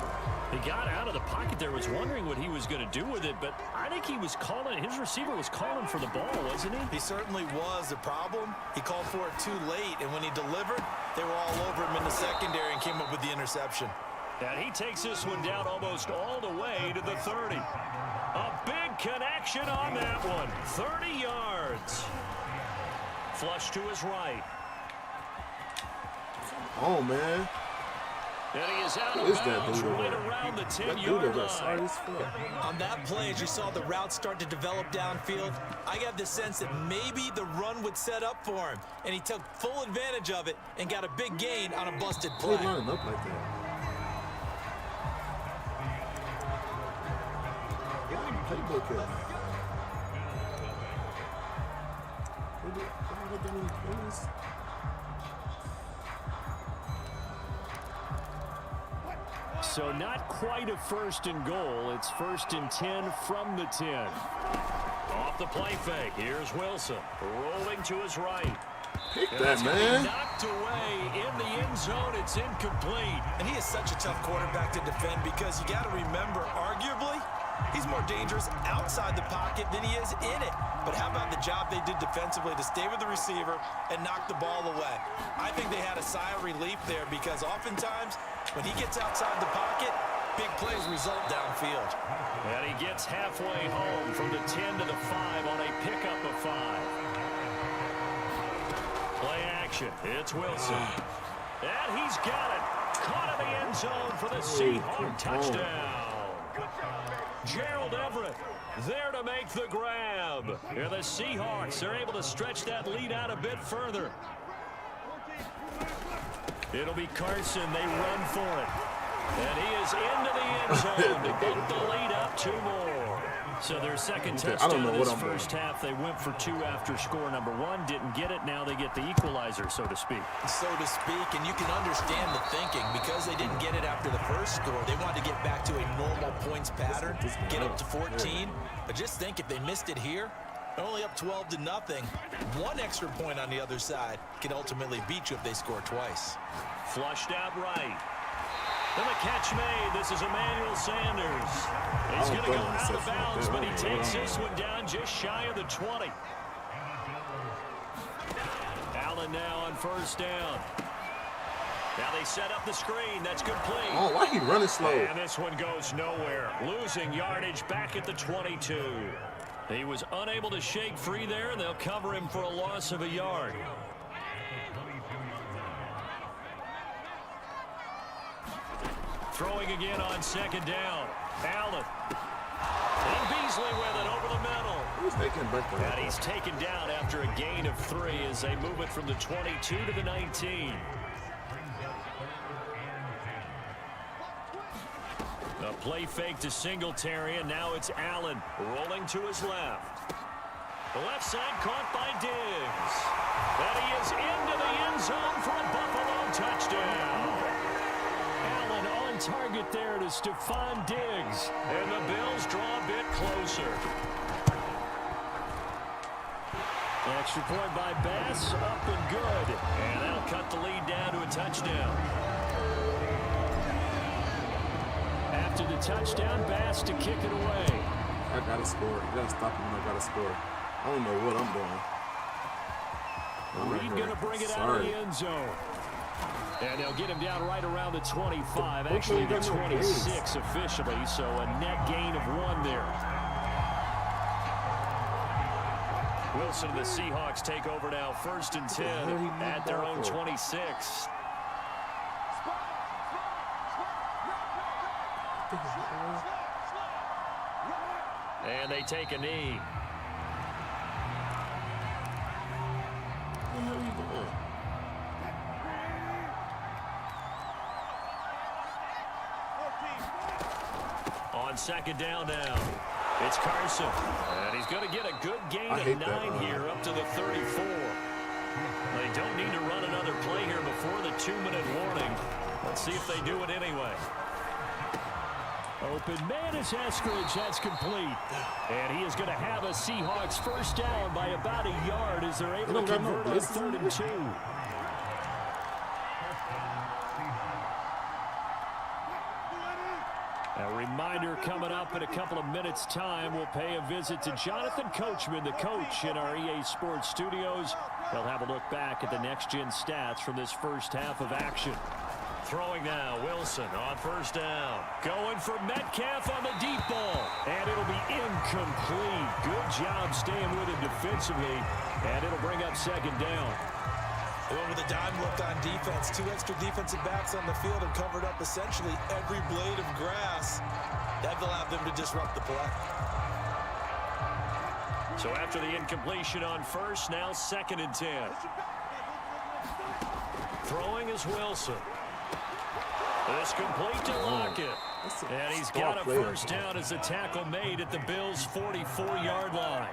He got out of the pocket there, was wondering what he was going to do with it, but I think he was calling, his receiver was calling for the ball, wasn't he? He certainly was. The problem, he called for it too late, and when he delivered, they were all over him in the secondary and came up with the interception. And he takes this one down almost all the way to the 30. A big connection on that one. 30 yards. Flush to his right. Oh, man. And he is out Who of is that bounds dude over right there? around the That dude 10-yard over there, sorry line. as fuck. On that play, as you saw the route start to develop downfield, I got the sense that maybe the run would set up for him, and he took full advantage of it and got a big gain on a busted Why play. are lining up like that? Playbook here. So not quite a 1st and goal. It's 1st and 10 from the 10. Off the play fake. Here's Wilson rolling to his right. Pick that, man. Knocked away in the end zone. It's incomplete. And he is such a tough quarterback to defend because you got to remember, arguably, he's more dangerous outside the pocket than he is in it. But how about the job they did defensively to stay with the receiver and knock the ball away? I think they had a sigh of relief there because oftentimes when he gets outside the pocket, big plays result downfield. And he gets halfway home from the 10 to the 5 on a pickup of 5. Play action. It's Wilson. And he's got it. Caught in the end zone for the Seahawks touchdown. Gerald Everett there to make the grab. And the Seahawks are able to stretch that lead out a bit further. It'll be Carson. They run for it. And he is into the end zone to get the lead up 2 more. So their second I don't touchdown know of what this I'm first doing. half, they went for 2 after score number 1. Didn't get it. Now they get the equalizer, so to speak. So to speak, and you can understand the thinking. Because they didn't get it after the first score, they wanted to get back to a normal points pattern, get up to 14. But just think, if they missed it here, only up 12-0, one extra point on the other side can ultimately beat you if they score twice. Flushed out right. And the catch made. This is Emmanuel Sanders. He's going to go out of bounds, but he takes this one down just shy of the 20. Allen now on first down. Now they set up the screen. That's complete. Oh, why he running slow? And this one goes nowhere. Losing yardage back at the 22. He was unable to shake free there, and they'll cover him for a loss of a yard. Throwing again on second down. Allen. And Beasley with it over the middle. Who's taking back there? And he's taken down after a gain of 3 as they move it from the 22 to the 19. A play fake to Singletary, and now it's Allen rolling to his left. The left side caught by Diggs. And he is into the end zone for a Buffalo touchdown. Allen on target there to Stephon Diggs. And the Bills draw a bit closer. Extra point by Bass, up and good. And that'll cut the lead down to a touchdown. After the touchdown, Bass to kick it away. I gotta score. You gotta stop him when I gotta score. I don't know what I'm doing. Reed gonna bring it out of the end zone. And they'll get him down right around the 25, actually the 26 officially, so a net gain of 1 there. Wilson and the Seahawks take over now, 1st and 10 at their own 26. And they take a knee. What are you doing? On second down now, it's Carson. And he's going to get a good gain of 9 here up to the 34. They don't need to run another play here before the 2-minute warning. Let's see if they do it anyway. Open man is Eskridge. That's complete. And he is going to have a Seahawks first down by about a yard as they're able to convert on 3rd and 2. A reminder coming up in a couple of minutes' time. We'll pay a visit to Jonathan Coachman, the coach in our EA Sports studios. He'll have a look back at the next-gen stats from this first half of action. Throwing now, Wilson on first down. Going for Metcalf on the deep ball. And it'll be incomplete. Good job staying with it defensively. And it'll bring up second down. Well, with a dime look on defense, 2 extra defensive backs on the field and covered up essentially every blade of grass. That allowed them to disrupt the play. So after the incompletion on first, now 2nd and 10. Throwing is Wilson. This complete to Lockett. And he's got a first down as a tackle made at the Bills' 44-yard line.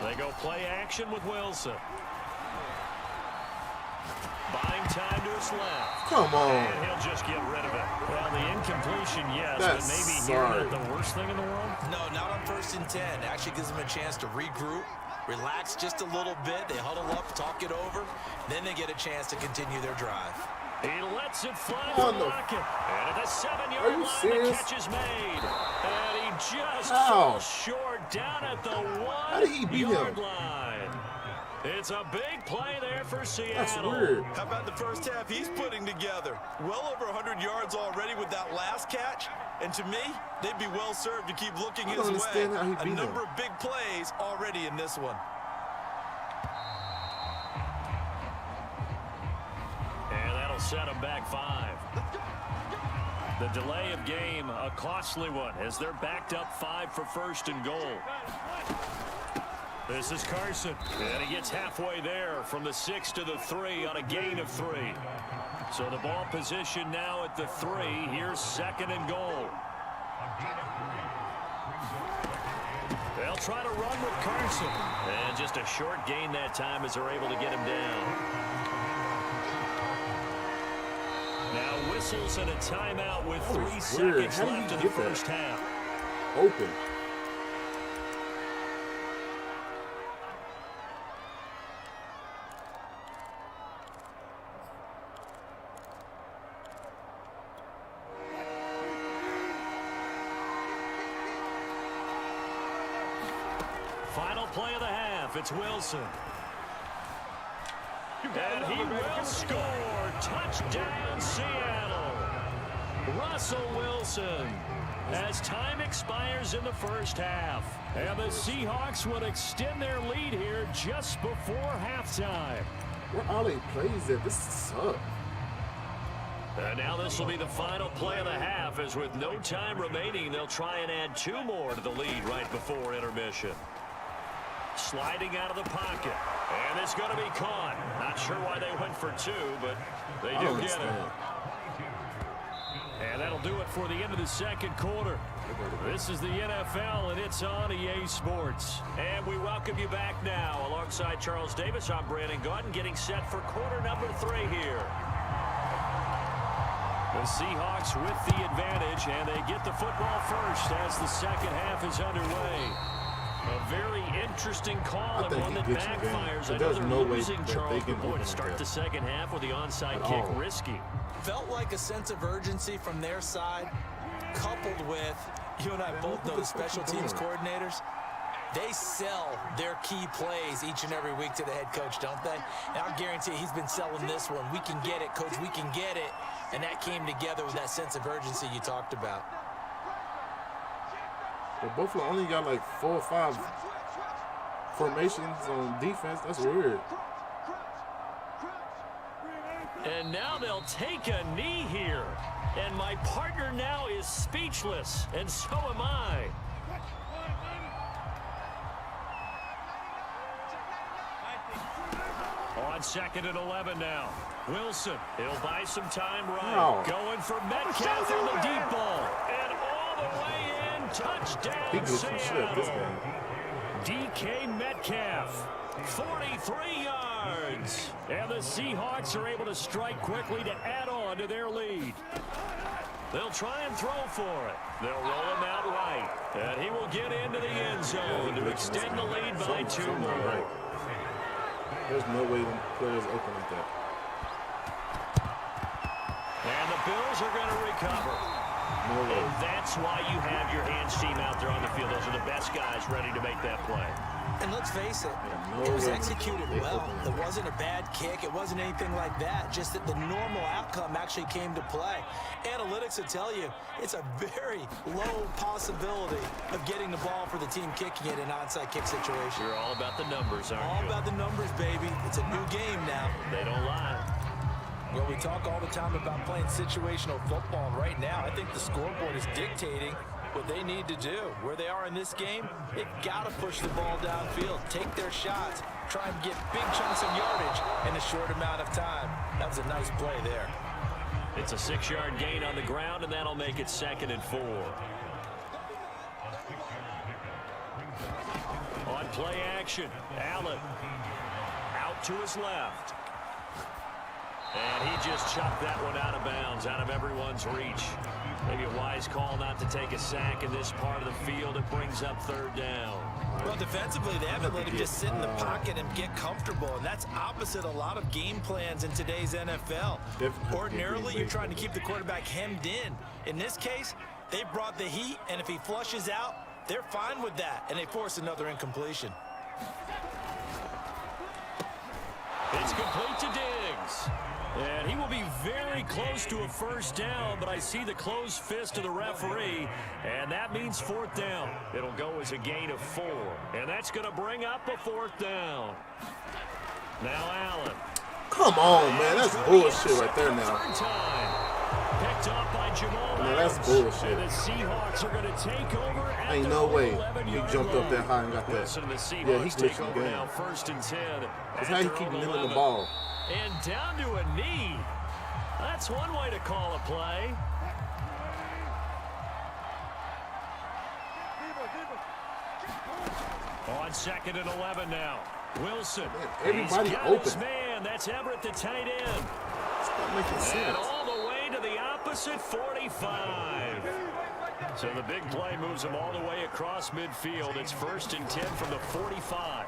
They go play action with Wilson. Buying time to his left. Come on. And he'll just get rid of it. Well, the incompletion, yes, but maybe here not the worst thing in the world? No, not on 1st and 10. Actually gives them a chance to regroup, relax just a little bit. They huddle up, talk it over. Then they get a chance to continue their drive. He lets it fly to Lockett. And at the 7-yard line, the catch is made. And he just falls short down at the 1-yard line. It's a big play there for Seattle. That's weird. How about the first half he's putting together? Well over 100 yards already with that last catch. And to me, they'd be well served to keep looking his way. A number of big plays already in this one. And that'll set them back 5. The delay of game, a costly one, as they're backed up 5 for 1st and goal. This is Carson, and he gets halfway there from the 6 to the 3 on a gain of 3. So the ball position now at the 3. Here's 2nd and goal. They'll try to run with Carson. And just a short gain that time as they're able to get him down. Now whistles and a timeout with 3 seconds left in the first half. Open. Final play of the half. It's Wilson. And he will score. Touchdown, Seattle. Russell Wilson. As time expires in the first half. And the Seahawks would extend their lead here just before halftime. Where are they plays at? This sucks. And now this will be the final play of the half, as with no time remaining, they'll try and add 2 more to the lead right before intermission. Sliding out of the pocket. And it's going to be caught. Not sure why they went for 2, but they do get it. And that'll do it for the end of the second quarter. This is the NFL, and it's on EA Sports. And we welcome you back now. Alongside Charles Davis, I'm Brandon Gaudin, getting set for quarter number 3 here. The Seahawks with the advantage, and they get the football first as the second half is underway. A very interesting call and one that backfires. I know they're losing, Charles, but boy, to start the second half with the onside kick risky. Felt like a sense of urgency from their side, coupled with, you and I both know the special teams coordinators, they sell their key plays each and every week to the head coach, don't they? And I'll guarantee he's been selling this one. We can get it, coach, we can get it. And that came together with that sense of urgency you talked about. But Buffalo only got like 4 or 5 formations on defense. That's weird. And now they'll take a knee here. And my partner now is speechless, and so am I. On 2nd and 11 now. Wilson, he'll buy some time right. Going for Metcalf on the deep ball. And all the way in, touchdown Seattle. DK Metcalf, 43 yards. And the Seahawks are able to strike quickly to add on to their lead. They'll try and throw for it. They'll roll him out right. And he will get into the end zone to extend the lead by 2 more. There's no way the players open like that. And the Bills are going to recover. No way. And that's why you have your hands team out there on the field. Those are the best guys ready to make that play. And let's face it, it was executed well. It wasn't a bad kick. It wasn't anything like that. Just that the normal outcome actually came to play. Analytics will tell you it's a very low possibility of getting the ball for the team kicking it in an onside kick situation. You're all about the numbers, aren't you? All about the numbers, baby. It's a new game now. They don't lie. Well, we talk all the time about playing situational football, and right now I think the scoreboard is dictating what they need to do. Where they are in this game, they've got to push the ball downfield, take their shots, try and get big chunks of yardage in a short amount of time. That was a nice play there. It's a 6-yard gain on the ground, and that'll make it 2nd and 4. On play action, Allen out to his left. And he just chucked that one out of bounds, out of everyone's reach. Maybe a wise call not to take a sack in this part of the field. It brings up 3rd down. Well, defensively, they haven't let him just sit in the pocket and get comfortable, and that's opposite a lot of game plans in today's NFL. Ordinarily, you're trying to keep the quarterback hemmed in. In this case, they brought the heat, and if he flushes out, they're fine with that, and they force another incompletion. It's complete to Diggs. And he will be very close to a 1st down, but I see the closed fist of the referee, and that means 4th down. It'll go as a gain of 4, and that's going to bring up a 4th down. Now Allen. Come on, man. That's bullshit right there now. picked off by Jamal Man, that's Adams. bullshit. And the Seahawks are going to take over at Ain't their no way he 11-yard jumped up line. that high and got that. Wilson and the Seahawks Yeah, he take glitched the over game. now, 1st and 10. That's at how he their keep own kneeling the 11. ball. And down to a knee. That's one way to call a play. On 2nd and 11 now. Wilson. Man, everybody He's got open. his man. That's Everett, the tight end. It's not making And sense. all the way to the opposite 45. So the big play moves him all the way across midfield. It's 1st and 10 from the 45.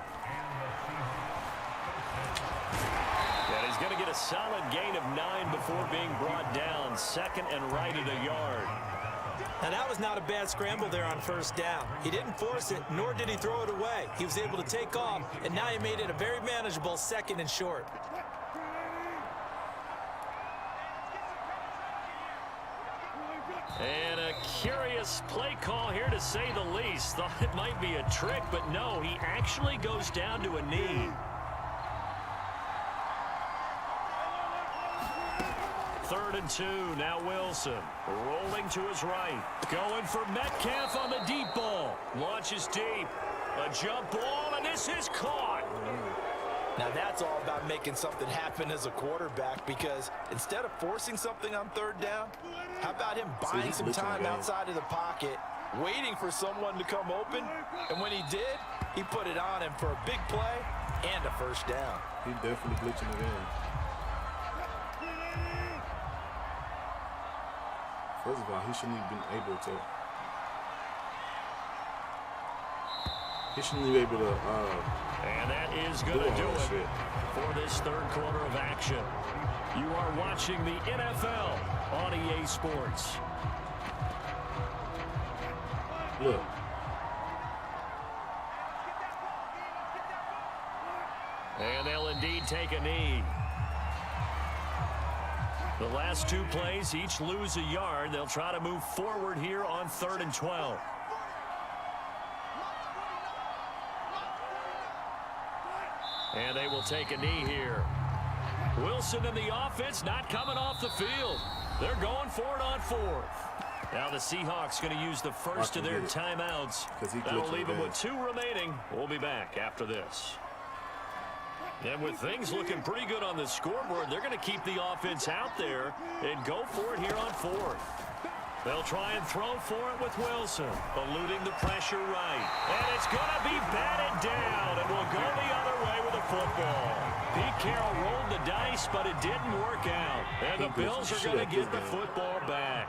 And he's going to get a solid gain of 9 before being brought down. 2nd and right at a yard. And that was not a bad scramble there on 1st down. He didn't force it, nor did he throw it away. He was able to take off, and now he made it a very manageable 2nd and short. And a curious play call here, to say the least. Thought it might be a trick, but no, he actually goes down to a knee. 3rd and 2, now Wilson. Rolling to his right. Going for Metcalf on the deep ball. Launches deep. A jump ball, and this is caught. Now that's all about making something happen as a quarterback, because instead of forcing something on 3rd down, how about him buying some time outside of the pocket, waiting for someone to come open, and when he did, he put it on him for a big play and a 1st down. He definitely glitching the game. First of all, he shouldn't have been able to. He shouldn't be able to. And that is going to do it for this 3rd quarter of action. You are watching the NFL on EA Sports. Look. And they'll indeed take a knee. The last 2 plays each lose a yard. They'll try to move forward here on 3rd and 12. And they will take a knee here. Wilson and the offense not coming off the field. They're going for it on 4th. Now the Seahawks going to use the first of their timeouts. That'll leave them with 2 remaining. We'll be back after this. And with things looking pretty good on the scoreboard, they're going to keep the offense out there and go for it here on 4th. They'll try and throw for it with Wilson, eluding the pressure right. And it's going to be batted down, and will go the other way with the football. Pete Carroll rolled the dice, but it didn't work out. And the Bills are going to get the football back.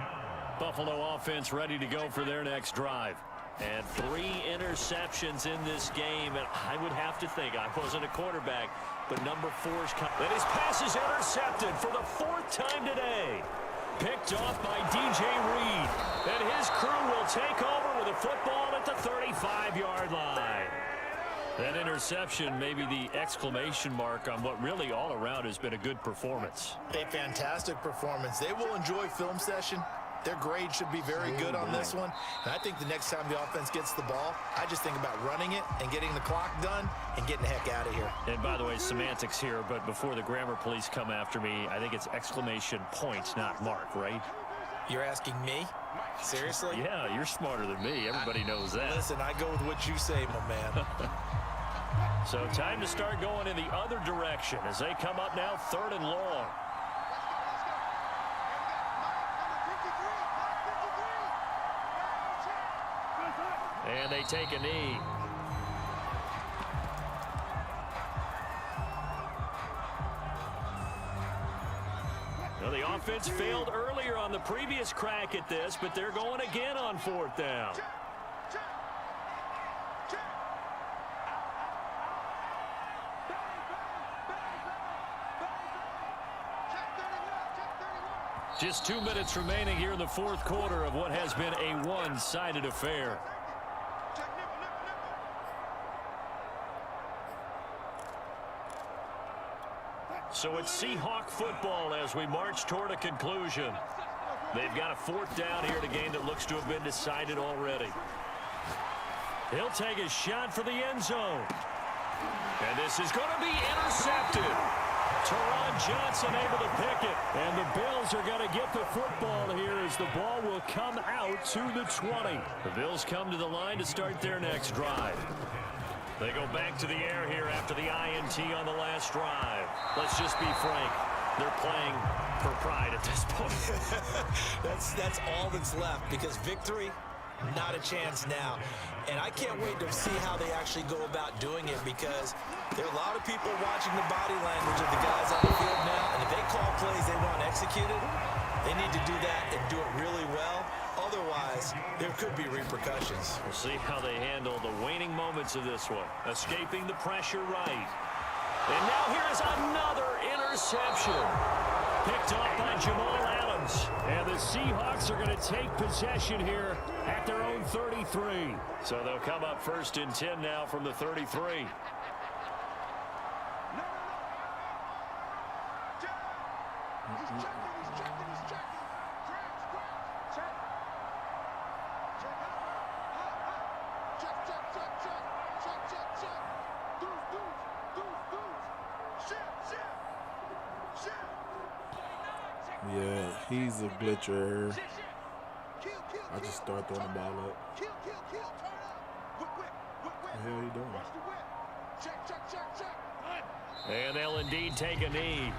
Buffalo offense ready to go for their next drive. And 3 interceptions in this game, and I would have to think, I wasn't a quarterback, but number 4's coming. And his pass is intercepted for the 4th time today. Picked off by DJ Reed. And his crew will take over with a football at the 35-yard line. That interception may be the exclamation mark on what really all around has been a good performance. A fantastic performance. They will enjoy film session. Their grade should be very good on this one. And I think the next time the offense gets the ball, I just think about running it and getting the clock done and getting the heck out of here. And by the way, semantics here, but before the grammar police come after me, I think it's exclamation point, not mark, right? You're asking me? Seriously? Yeah, you're smarter than me. Everybody knows that. Listen, I go with what you say, my man. So time to start going in the other direction as they come up now 3rd and long. And they take a knee. Now the offense failed earlier on the previous crack at this, but they're going again on 4th down. Just 2 minutes remaining here in the 4th quarter of what has been a one-sided affair. So it's Seahawk football as we march toward a conclusion. They've got a 4th down here in a game that looks to have been decided already. He'll take a shot for the end zone. And this is going to be intercepted. Teron Johnson able to pick it. And the Bills are going to get the football here as the ball will come out to the 20. The Bills come to the line to start their next drive. They go back to the air here after the INT on the last drive. Let's just be frank. They're playing for pride at this point. That's all that's left, because victory, not a chance now. And I can't wait to see how they actually go about doing it, because there are a lot of people watching the body language of the guys on the field now, and if they call plays they want executed, they need to do that and do it really well. Otherwise, there could be repercussions. We'll see how they handle the waning moments of this one. Escaping the pressure right. And now here is another interception. Picked up by Jamal Adams. And the Seahawks are going to take possession here at their own 33. So they'll come up 1st and 10 now from the 33. Yeah, he's a glitcher. I just start throwing the ball up. What the hell are you doing? And they'll indeed take a knee.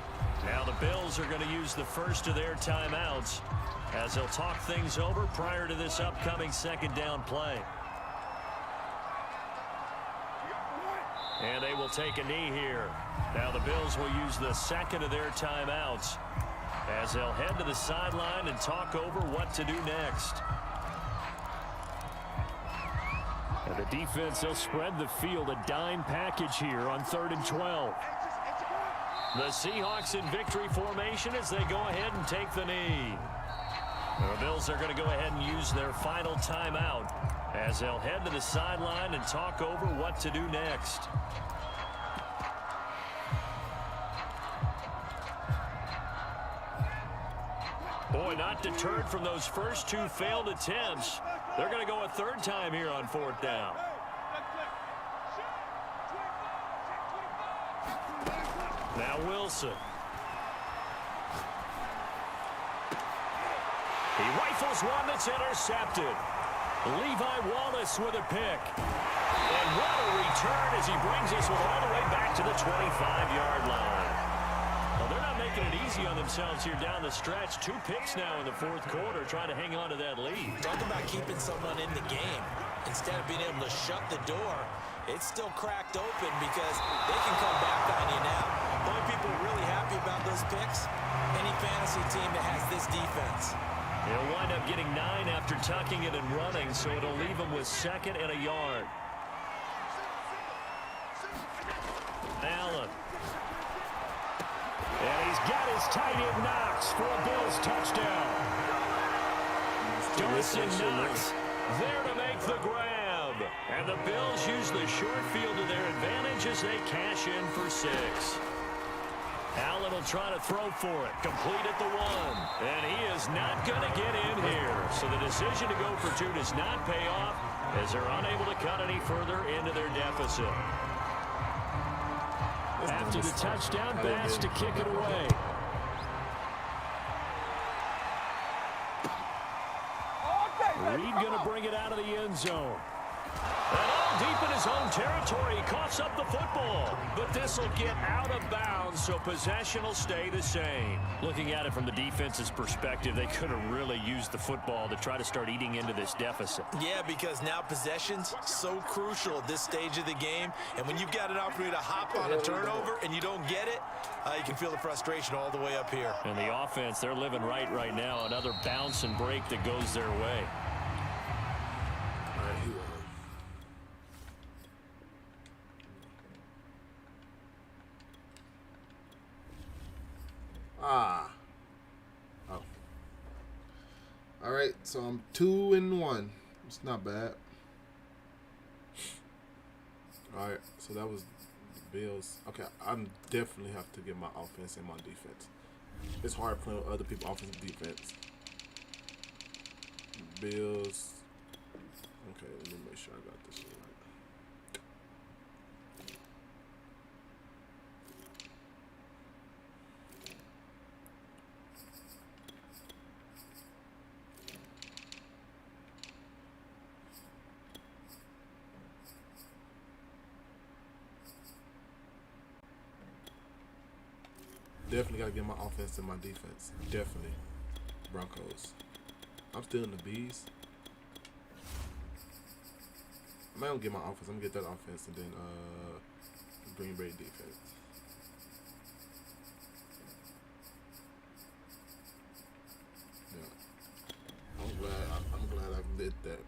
Now the Bills are going to use the first of their timeouts as they'll talk things over prior to this upcoming 2nd down play. And they will take a knee here. Now the Bills will use the 2nd of their timeouts as they'll head to the sideline and talk over what to do next. And the defense, they'll spread the field, a dime package here on 3rd and 12. The Seahawks in victory formation as they go ahead and take the knee. And the Bills are going to go ahead and use their final timeout as they'll head to the sideline and talk over what to do next. Boy, not deterred from those first 2 failed attempts. They're going to go a 3rd time here on 4th down. Now Wilson. He rifles one that's intercepted. Levi Wallace with a pick. And what a return as he brings us all the way back to the 25-yard line. Well, they're not making it easy on themselves here down the stretch. 2 picks now in the 4th quarter, trying to hang on to that lead. Talk about keeping someone in the game. Instead of being able to shut the door, it's still cracked open because they can come back on you now. The only people really happy about those picks, any fantasy team that has this defense. He'll wind up getting 9 after tucking it and running, so it'll leave him with 2nd and a yard. Allen. And he's got his tight end Knox for a Bills touchdown. Dawson Knox there to make the grab. And the Bills use the short field to their advantage as they cash in for 6. Allen will try to throw for it. Complete at the 1. And he is not going to get in here. So the decision to go for 2 does not pay off as they're unable to cut any further into their deficit. After the touchdown, Bass to kick it away. Reed going to bring it out of the end zone. And all deep in his own territory, he coughs up the football. But this will get out of bounds, so possession will stay the same. Looking at it from the defense's perspective, they could have really used the football to try to start eating into this deficit. Yeah, because now possession's so crucial at this stage of the game. And when you've got an opportunity to hop on a turnover and you don't get it, you can feel the frustration all the way up here. And the offense, they're living right now. Another bounce and break that goes their way. All right, so I'm 2-1. It's not bad. All right, so that was the Bills. Okay, I definitely have to get my offense and my defense. It's hard playing with other people's offense and defense. Bills. Okay, let me make sure I got this right. Definitely got to get my offense and my defense. Definitely. Broncos. I'm still in the B's. I'm not going to get my offense. I'm going to get that offense and then Green Bay defense. Yeah. I'm glad I did that.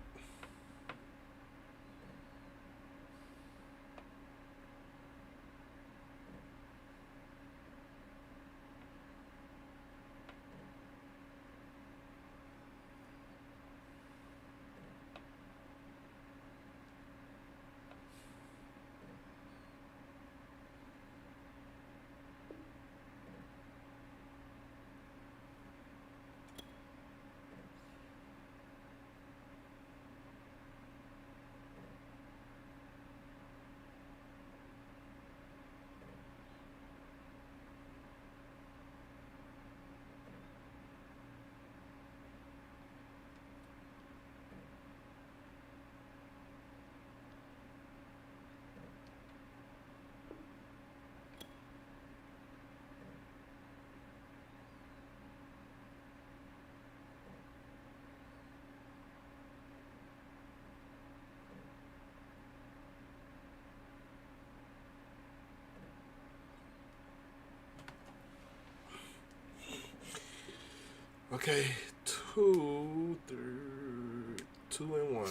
Okay, 2 and 1.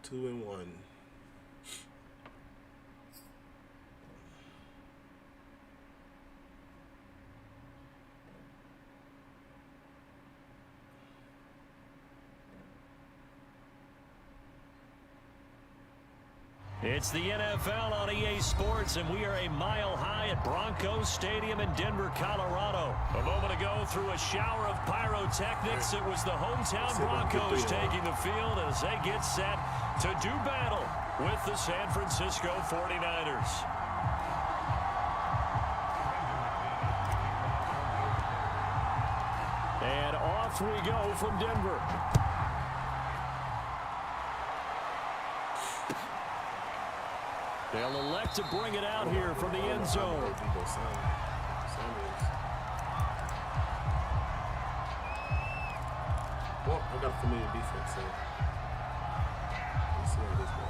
2 and 1. It's the NFL on EA Sports, and we are a mile high at Broncos Stadium in Denver, Colorado. A moment ago, through a shower of pyrotechnics, it was the hometown Broncos taking the field as they get set to do battle with the San Francisco 49ers. And off we go from Denver. They'll elect to bring it out here from the end zone. Well, I got a familiar defense, so let's see how this goes.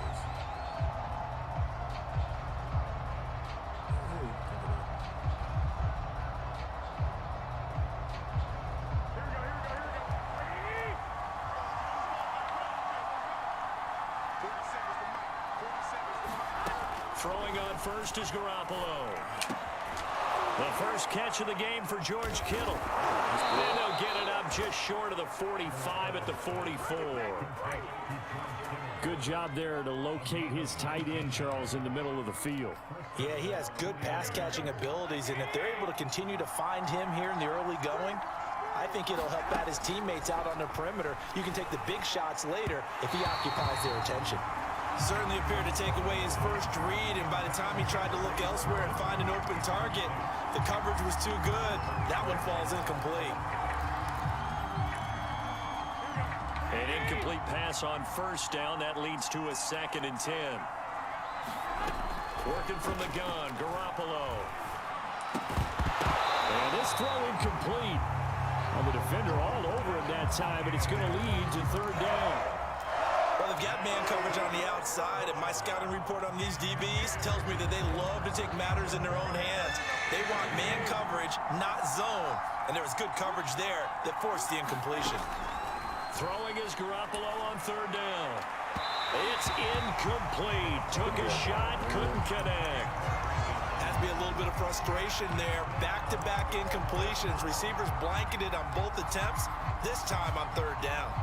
Throwing on first is Garoppolo. The first catch of the game for George Kittle. And they'll get it up just short of the 45 at the 44. Good job there to locate his tight end, Charles, in the middle of the field. Yeah, he has good pass-catching abilities, and if they're able to continue to find him here in the early going, I think it'll help out his teammates out on the perimeter. You can take the big shots later if he occupies their attention. Certainly appeared to take away his first read, and by the time he tried to look elsewhere and find an open target, the coverage was too good. That one falls incomplete. An incomplete pass on first down. That leads to a 2nd and 10. Working from the gun, Garoppolo. And this throw incomplete. Well, the defender all over him that time, but it's going to lead to 3rd down. Well, they've got man coverage on the outside, and my scouting report on these DBs tells me that they love to take matters in their own hands. They want man coverage, not zone. And there was good coverage there that forced the incompletion. Throwing is Garoppolo on 3rd down. It's incomplete. Took a shot, couldn't connect. Has to be a little bit of frustration there. Back-to-back incompletions. Receivers blanketed on both attempts, this time on 3rd down.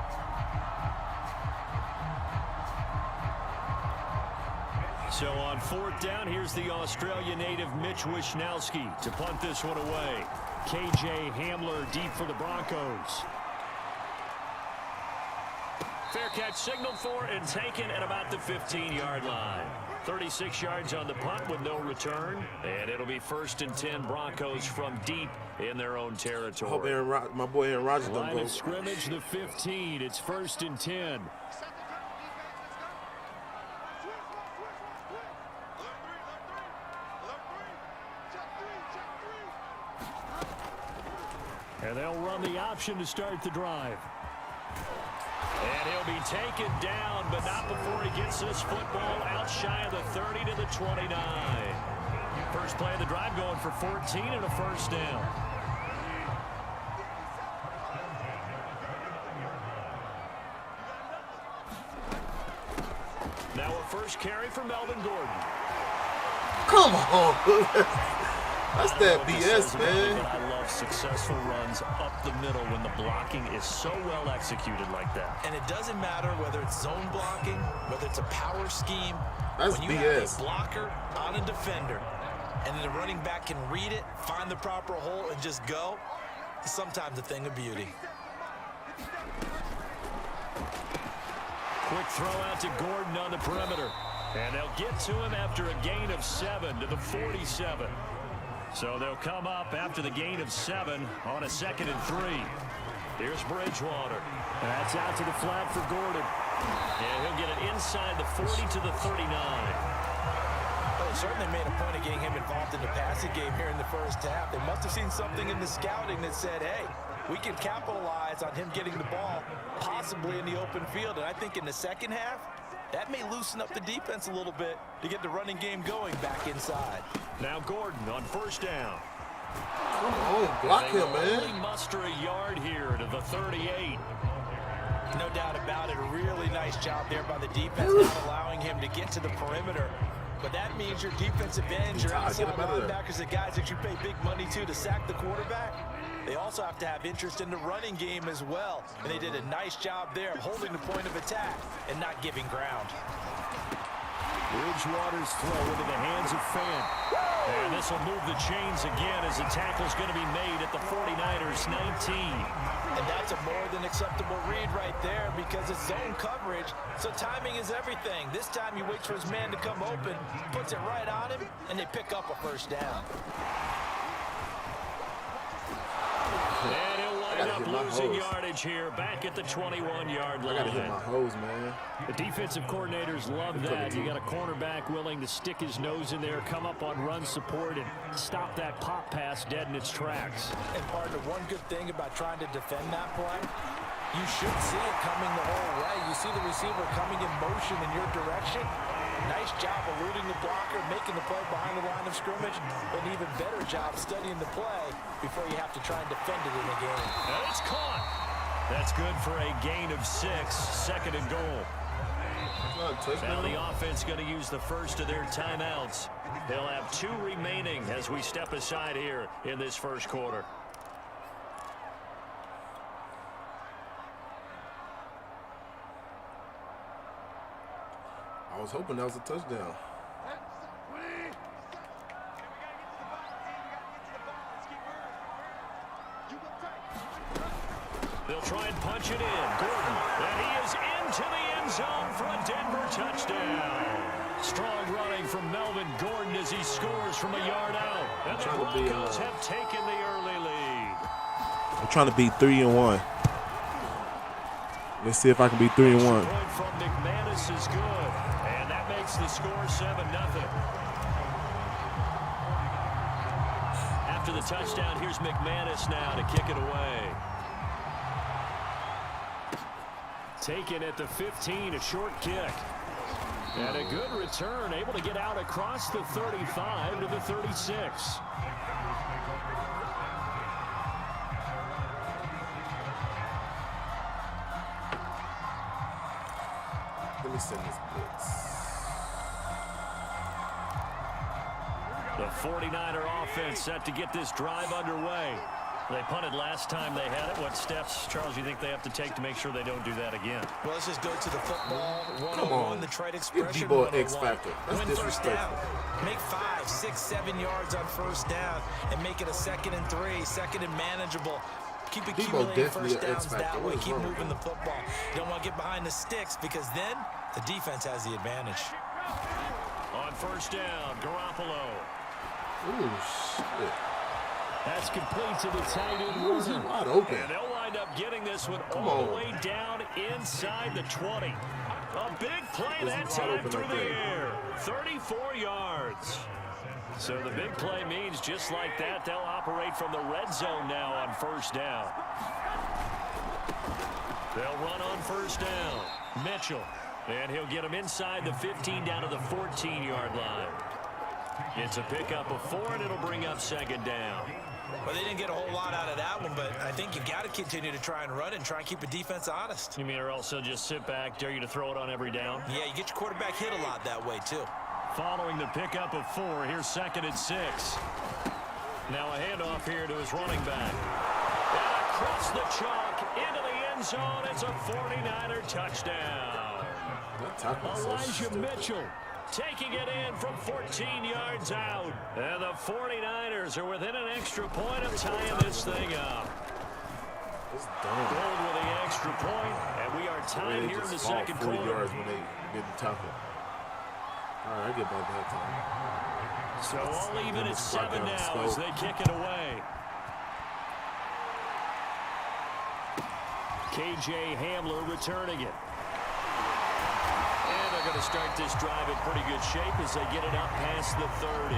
So on 4th down, here's the Australia native Mitch Wishnowsky to punt this one away. KJ Hamler deep for the Broncos. Fair catch signaled for and taken at about the 15-yard line. 36 yards on the punt with no return. And it'll be 1st and 10 Broncos from deep in their own territory. I hope my boy Aaron Rodgers don't Line go. of scrimmage, the 15. It's 1st and 10. And they'll run the option to start the drive. And he'll be taken down, but not before he gets this football out shy of the 30 to the 29. First play of the drive going for 14 and a first down. Now a first carry for Melvin Gordon. Come on. That's that BS, man. I love successful runs up the middle when the blocking is so well executed like that. And it doesn't matter whether it's zone blocking, whether it's a power scheme. That's when you BS. have a blocker on a defender, and the running back can read it, find the proper hole, and just go, it's sometimes a thing of beauty. Quick throw out to Gordon on the perimeter. And they'll get to him after a gain of 7 to the 47. So they'll come up after the gain of 7 on a 2nd and 3. Here's Bridgewater. That's out to the flat for Gordon. And he'll get it inside the 40 to the 39. Well, they certainly made a point of getting him involved in the passing game here in the first half. They must have seen something in the scouting that said, hey, we can capitalize on him getting the ball possibly in the open field. And I think in the second half, that may loosen up the defense a little bit to get the running game going back inside. Now Gordon on first down. Come on, block him, man. Only muster a yard here to the 38. No doubt about it. A really nice job there by the defense, not allowing him to get to the perimeter. But that means your defensive ends, your outside linebackers, the guys that you pay big money to sack the quarterback, they also have to have interest in the running game as well. And they did a nice job there of holding the point of attack and not giving ground. Bridgewater's throw into the hands of Fan. And this will move the chains again as the tackle's going to be made at the 49ers 19. And that's a more than acceptable read right there because it's zone coverage, so timing is everything. This time he waits for his man to come open, puts it right on him, and they pick up a first down. And he'll wind up losing yardage here back at the 21-yard line. I got to hit my hose, man. The defensive coordinators love that. You got a cornerback willing to stick his nose in there, come up on run support, and stop that pop pass dead in its tracks. And partner, one good thing about trying to defend that play, you should see it coming the whole way. You see the receiver coming in motion in your direction. Nice job eluding the blocker, making the play behind the line of scrimmage, but an even better job studying the play before you have to try and defend it in the game. And it's caught. That's good for a gain of 6, 2nd and goal. Now the offense going to use the first of their timeouts. They'll have 2 remaining as we step aside here in this first quarter. I was hoping that was a touchdown. They'll try and punch it in. Gordon, and he is into the end zone for a Denver touchdown. Strong running from Melvin Gordon as he scores from a yard out. And the Broncos have taken the early lead. I'm trying to beat 3-1. Let's see if I can beat 3-1. Point from McManus is good, and that makes the score 7-0. After the touchdown, here's McManus now to kick it away. Taken at the 15, a short kick. And a good return, able to get out across the 35 to the 36. Let me send this blitz. The 49er offense set to get this drive underway. They punted last time they had it. What steps, Charles, you think they have to take to make sure they don't do that again? Well, let's just go to the football. Come on. The trade expression. Give Debo X factor. That's Win first down. disrespectful. Make 5, 6, 7 yards on first down and make it a 2nd and 3, 2nd and manageable. Keep accumulating first downs that way. Keep moving the football. You don't want to get behind the sticks because then the defense has the advantage. On first down, Garoppolo. Ooh, shit. That's complete to the tight end. Who's he wide open? And they'll wind up getting this one all the way down inside the 20. A big play that time through the air. 34 yards. So the big play means just like that, they'll operate from the red zone now on first down. They'll run on first down. Mitchell. And he'll get him inside the 15 down to the 14-yard line. It's a pickup of 4, and it'll bring up second down. Well, they didn't get a whole lot out of that one, but I think you've got to continue to try and run and try and keep the defense honest. You mean or also just sit back, dare you to throw it on every down? Yeah, you get your quarterback hit a lot that way, too. Following the pickup of 4, here's second and 6. Now a handoff here to his running back. And across the chalk, into the end zone, it's a 49er touchdown. Elijah Mitchell taking it in from 14 yards out. And the 49ers are within an extra point of tying this thing up. Gold with the extra point, and we are tied here in the second quarter. 40 yards when they get the tackle. All right, I get about that time. So all even at 7 now as they kick it away. KJ Hamler returning it. And they're going to start this drive in pretty good shape as they get it up past the 30.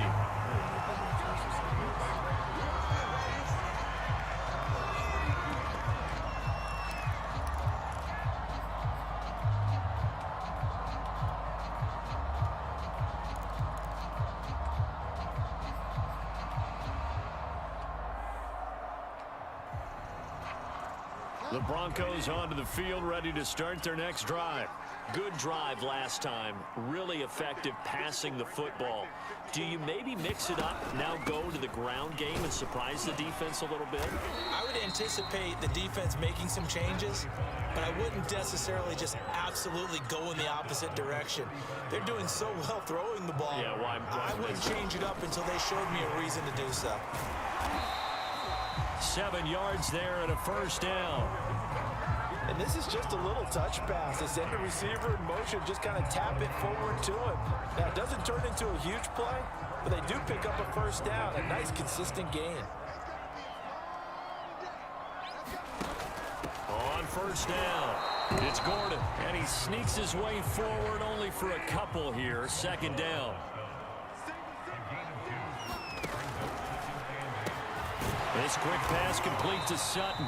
The Broncos onto the field, ready to start their next drive. Good drive last time. Really effective passing the football. Do you maybe mix it up, now go to the ground game and surprise the defense a little bit? I would anticipate the defense making some changes, but I wouldn't necessarily just absolutely go in the opposite direction. They're doing so well throwing the ball. Yeah, why I wouldn't change it up until they showed me a reason to do so. 7 yards there and a first down. And this is just a little touch pass. They send the receiver in motion, just kind of tap it forward to him. Now, it doesn't turn into a huge play, but they do pick up a first down, a nice, consistent gain. On first down, it's Gordon, and he sneaks his way forward only for a couple here. Second down. This quick pass complete to Sutton.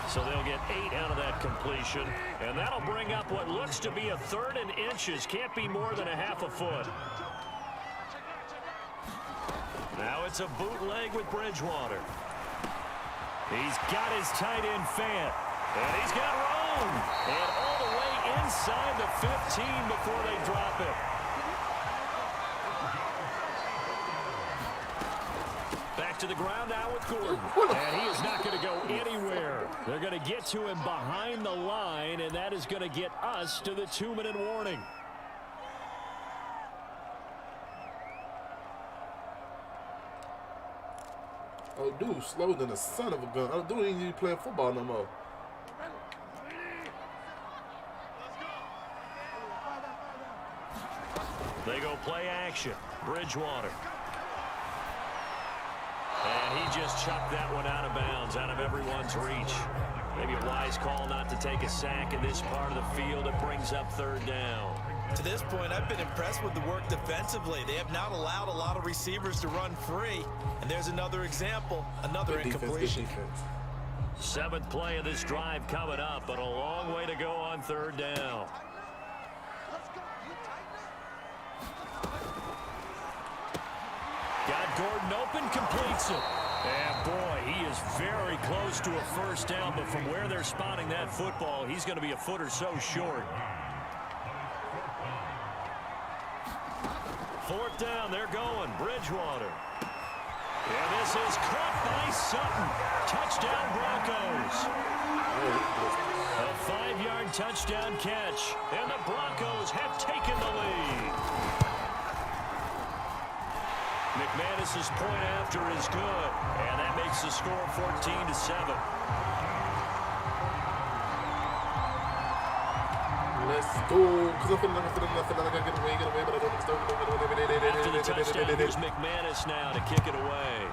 So they'll get 8 out of that completion. And that'll bring up what looks to be a 3rd and inches. Can't be more than a half a foot. Now it's a bootleg with Bridgewater. He's got his tight end Fant. And he's got room. And all the way inside the 15 before they drop it. Back to the ground now with Gordon. And he is not going to go anywhere. They're going to get to him behind the line, and that is going to get us to the 2-minute warning. Oh, dude, slower than a son of a gun. Oh, dude ain't even playing football no more. They go play action. Bridgewater. And he just chucked that one out of bounds, out of everyone's reach. Maybe a wise call not to take a sack in this part of the field. It brings up 3rd down. To this point, I've been impressed with the work defensively. They have not allowed a lot of receivers to run free. And there's another example, another incompletion. 7th play of this drive coming up, but a long way to go on 3rd down. Got Gordon open, completes it. And boy, he is very close to a first down, but from where they're spotting that football, he's going to be a foot or so short. 4th down, they're going. Bridgewater. And this is caught by Sutton. Touchdown, Broncos. A 5-yard touchdown catch, and the Broncos have taken the lead. McManus's point after is good, and that makes the score 14-7. Let's go. Because I feel like I gotta get away, but I don't understand. After the touchdown, here's McManus now to kick it away.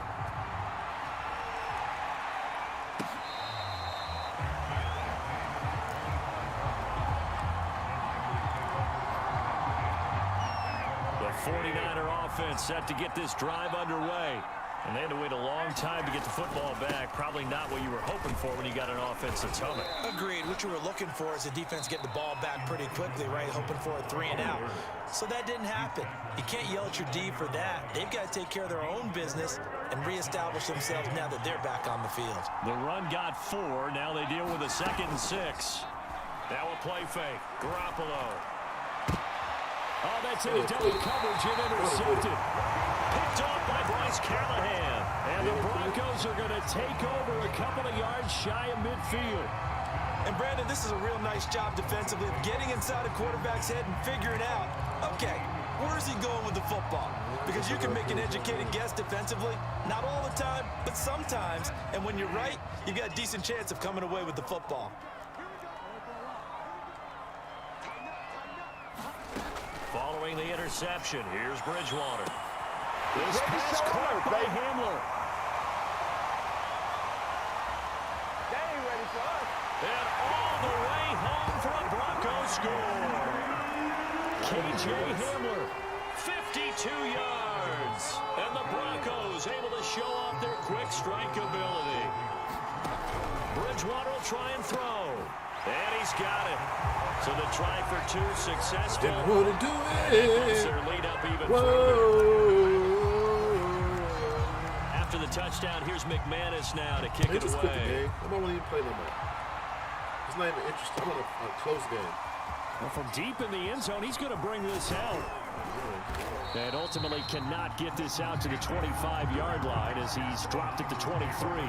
49er offense set to get this drive underway. And they had to wait a long time to get the football back. Probably not what you were hoping for when you got an offense that's humming. Agreed. What you were looking for is the defense getting the ball back pretty quickly, right? Hoping for a 3 and out. So that didn't happen. You can't yell at your D for that. They've got to take care of their own business and reestablish themselves now that they're back on the field. The run got 4. Now they deal with a 2nd and 6. Now a play fake. Garoppolo. Oh, that's in double coverage and intercepted. Picked off by Bryce Callahan. And the Broncos are going to take over a couple of yards shy of midfield. And, Brandon, this is a real nice job defensively of getting inside a quarterback's head and figuring out, okay, where is he going with the football? Because you can make an educated guess defensively, not all the time, but sometimes. And when you're right, you've got a decent chance of coming away with the football. Following the interception, here's Bridgewater. This pass caught by Hamler. They ain't ready for us. And all the way home for a Broncos score. K.J. Hamler, 52 yards. And the Broncos able to show off their quick strike ability. Bridgewater will try and throw. And he's got it. So the try for 2 successful. Didn't want to do Puts it. their lead up even Whoa. further. After the touchdown, here's McManus now to kick They it just quit the away. game. I don't want to even play no more. It's not even interesting. I want a close game. Well, from deep in the end zone, he's going to bring this out. And ultimately cannot get this out to the 25-yard line as he's dropped it to 23.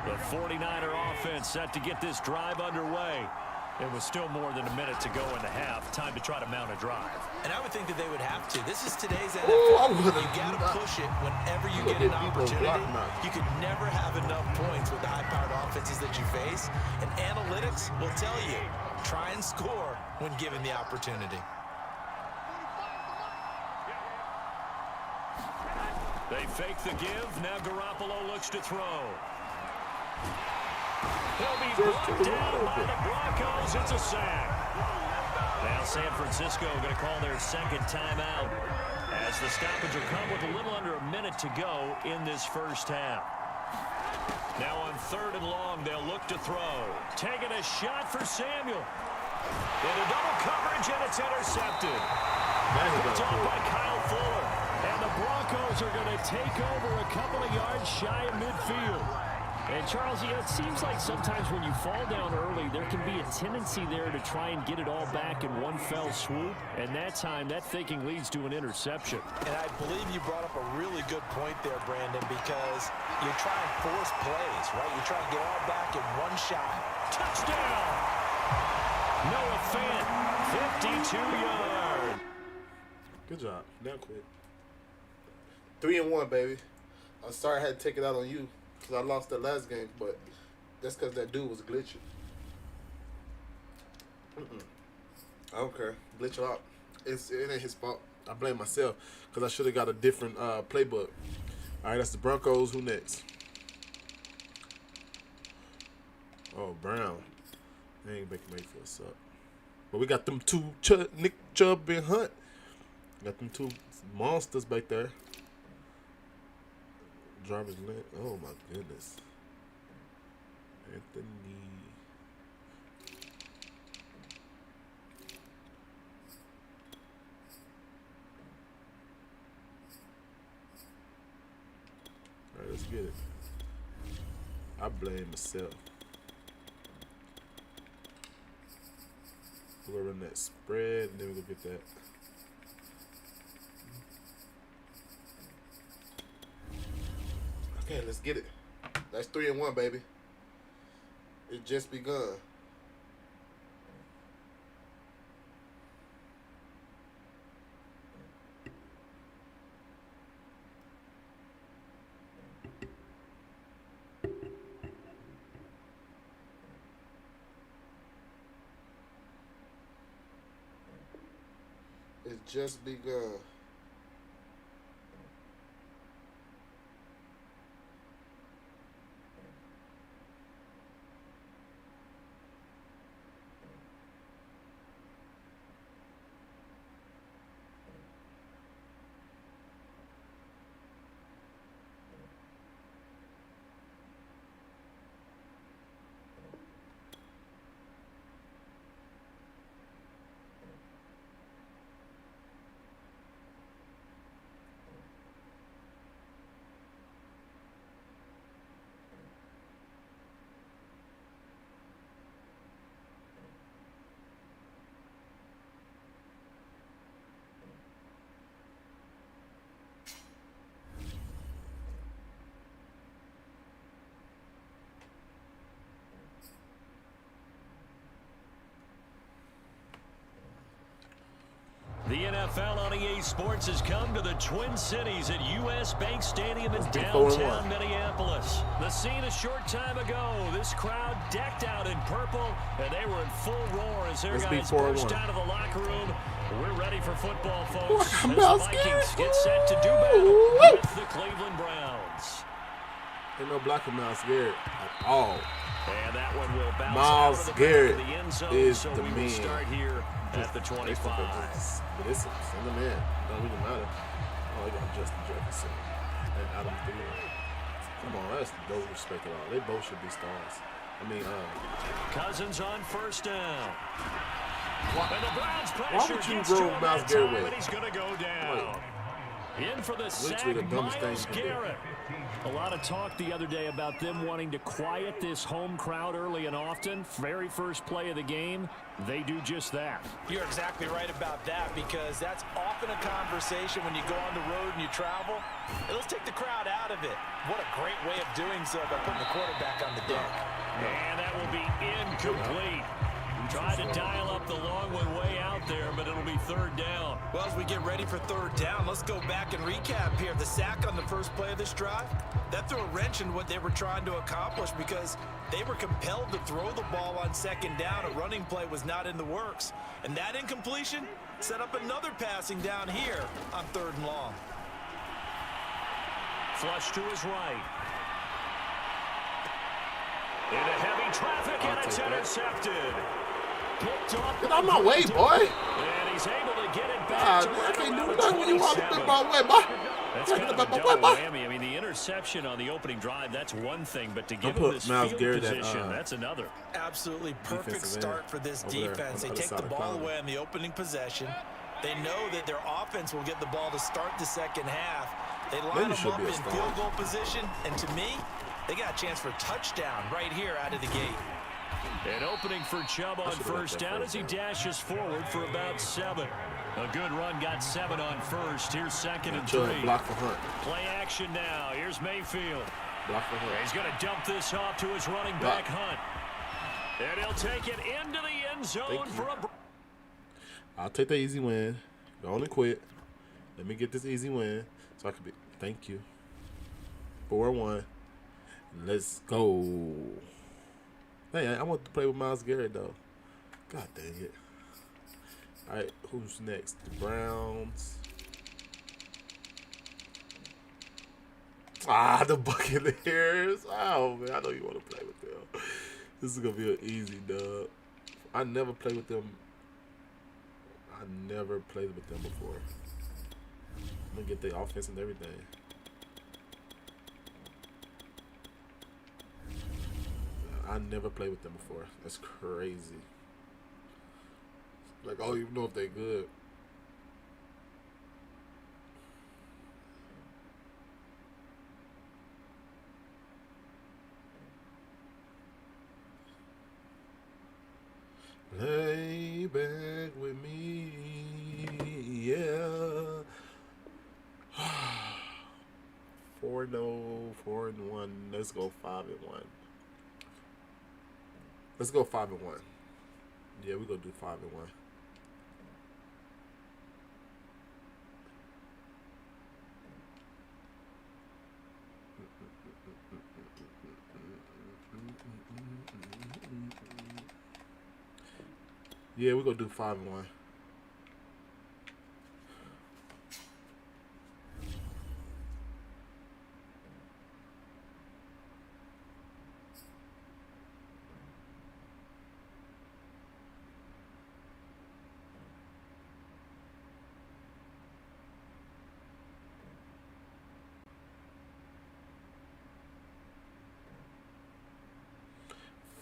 The 49er offense set to get this drive underway. It was still more than a minute to go in the half. Time to try to mount a drive. And I would think that they would have to. This is today's NFL. Ooh, You got to push it whenever you get an opportunity. You could never have enough points with the high-powered offenses that you face. And analytics will tell you, try and score when given the opportunity. They fake the give. Now Garoppolo looks to throw. He'll be brought down by the Broncos. It's a sack. Now San Francisco going to call their 2nd timeout as the stoppage will come with a little under a minute to go in this first half. Now on 3rd and long, they'll look to throw. Taking a shot for Samuel. Into double coverage, and it's intercepted. Picked off by Kyle Fuller. And the Broncos are going to take over a couple of yards shy of midfield. And, Charles, it seems like sometimes when you fall down early, there can be a tendency there to try and get it all back in one fell swoop. And that time, that thinking leads to an interception. And I believe you brought up a really good point there, Brandon, because you try and force plays, right? You try and get all back in one shot. Touchdown! Noah Fant, 52 yards. Good job. Now quit. 3-1, baby. I'm sorry I had to take it out on you because I lost that last game, but that's because that dude was glitching. I don't care. Glitch out. It ain't his fault. I blame myself because I should have got a different playbook. All right, that's the Broncos. Who next? Oh, Brown. They ain't making Mayfield suck. But we got them two, Nick Chubb and Hunt. Got them two monsters back there. Jarvis Lynn. Oh, my goodness. Anthony. All right, let's get it. I blame myself. We're gonna run that spread, and then we'll get that. Okay, let's get it. That's 3-1, baby. It just begun. It's just begun. NFL on EA Sports has come to the Twin Cities at U.S. Bank Stadium in Let's be downtown 4-1. Minneapolis. The scene a short time ago. This crowd decked out in purple, and they were in full roar as their Let's be guys 4-1. burst out of the locker room. We're ready for football, folks. Look, As the Miles Vikings Garrett. get set to do battle Woo! with the Cleveland Browns. Ain't no blocking Miles Garrett at all. And that one will bounce Miles out of the Garrett back of the end zone, is so the we will man. start here at the 25. But listen, send them in. Don't even matter. Oh, they got Justin Jefferson and Adam Thielen. Come on, that's no respect at all. They both should be stars. I mean, Cousins on first down. why, And the Browns why pressure would you gets to throw him Miles that Garrett time, away? and he's going to go down. In for the sack, Literally the dumbest thing Myles you can do. Garrett. A lot of talk the other day about them wanting to quiet this home crowd early and often. Very first play of the game, they do just that. You're exactly right about that, because that's often a conversation when you go on the road and you travel. Hey, let's take the crowd out of it. What a great way of doing so by putting the quarterback on the deck. And that will be incomplete. Tried to dial up the long one way out there, but it'll be third down. Well, as we get ready for third down, let's go back and recap here. The sack on the first play of this drive, that threw a wrench in what they were trying to accomplish, because they were compelled to throw the ball on second down. A running play was not in the works. And that incompletion set up another passing down here on third and long. Flush to his right. Into heavy traffic, and it's intercepted. Picked off. get out of my way, boy. And he's able to get it back to I right can't around do the nothing when you want to 27. pick my way, boy. That's kind of a double whammy. I mean, the interception on the opening drive, that's one thing, but to give him put this Myles field Garrett at, position, that's another. Absolutely perfect Defensive start end for this over there defense. They on the take other the side of ball Cleveland. away on the opening possession. They know that their offense will get the ball to start the second half. They line them should up be a in star. field goal position, and to me, they got a chance for a touchdown right here out of the gate. An opening for Chubb on should've let first that down first as he down. dashes forward for about 7. A good run got 7 on first. Here's second and Chubb 3. block for Hunt. Play action now. Here's Mayfield. Block for Hunt. He's going to dump this off to his running back, Hunt. And he'll take it into the end zone Thank you. for a... I'll take the easy win. Go on and quit. Let me get this easy win so I can be. Thank you. 4-1. Let's go. Hey, I want to play with Myles Garrett though. God dang it. All right, who's next? The Browns. The Buccaneers. Oh man, I know you want to play with them. This is gonna be an easy dub. I never played with them. I never played with them before. I'm gonna get the offense and everything. I never played with them before. That's crazy. Like, I don't even know if they're good. Lay back with me, yeah. 4-0, 4-1. Let's go 5-1. Let's go 5-1. Yeah, we're gonna do 5-1. Yeah, we're gonna do 5-1.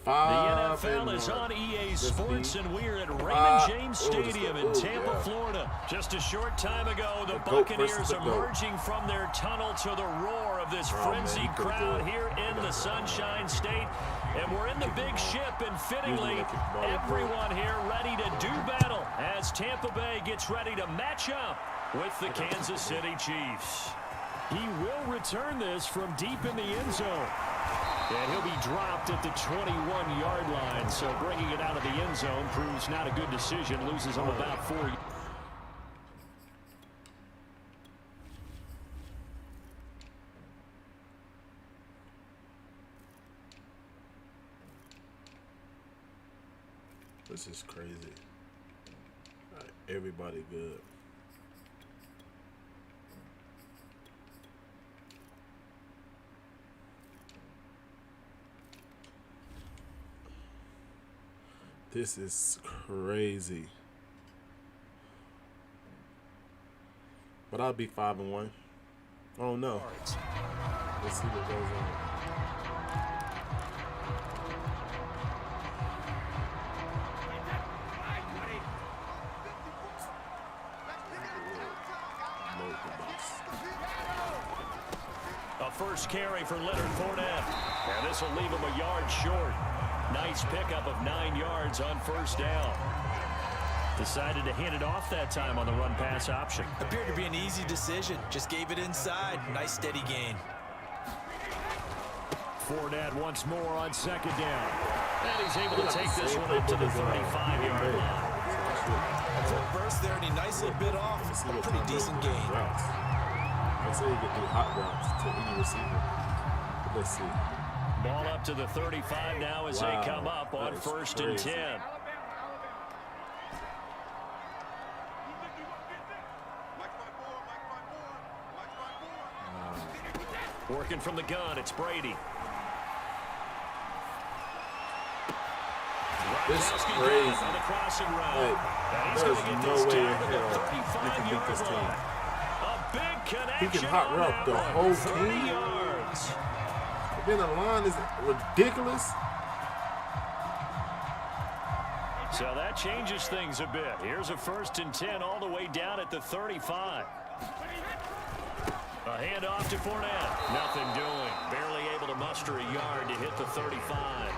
The NFL is on EA Sports, and we're at Raymond James Stadium in Tampa, Florida. Just a short time ago, the Buccaneers emerging from their tunnel to the roar of this frenzied crowd here in the Sunshine State. And we're in the big ship, and fittingly, everyone here ready to do battle as Tampa Bay gets ready to match up with the Kansas City Chiefs. He will return this from deep in the end zone. And he'll be dropped at the 21-yard line, so bringing it out of the end zone proves not a good decision. Loses on about 4. This is crazy. Right, everybody good. This is crazy. But I'll be 5-1. Oh no. Let's see what goes on. A first carry for Leonard Fournette. And this will leave him a yard short. Nice pickup of 9 yards on first down. Decided to hand it off that time on the run-pass option. Appeared to be an easy decision. Just gave it inside. Nice steady gain. Fournette once more on second down. And he's able to take this one up to the 35-yard line. A quick burst there, and he nicely bit off. A pretty decent gain. They say you can do hot routes to any receiver. Let's see. Ball up to the 35 now as they come up on first and 10. Working from the gun, it's Brady. This is crazy. On the crossing route. Hey, there's no way in hell you can beat this team. A big connection. He can hot route the whole team. Yards. But then the line is ridiculous. So that changes things a bit. Here's a first and 10 all the way down at the 35. A handoff to Fournette. Nothing doing. Barely able to muster a yard to hit the 35.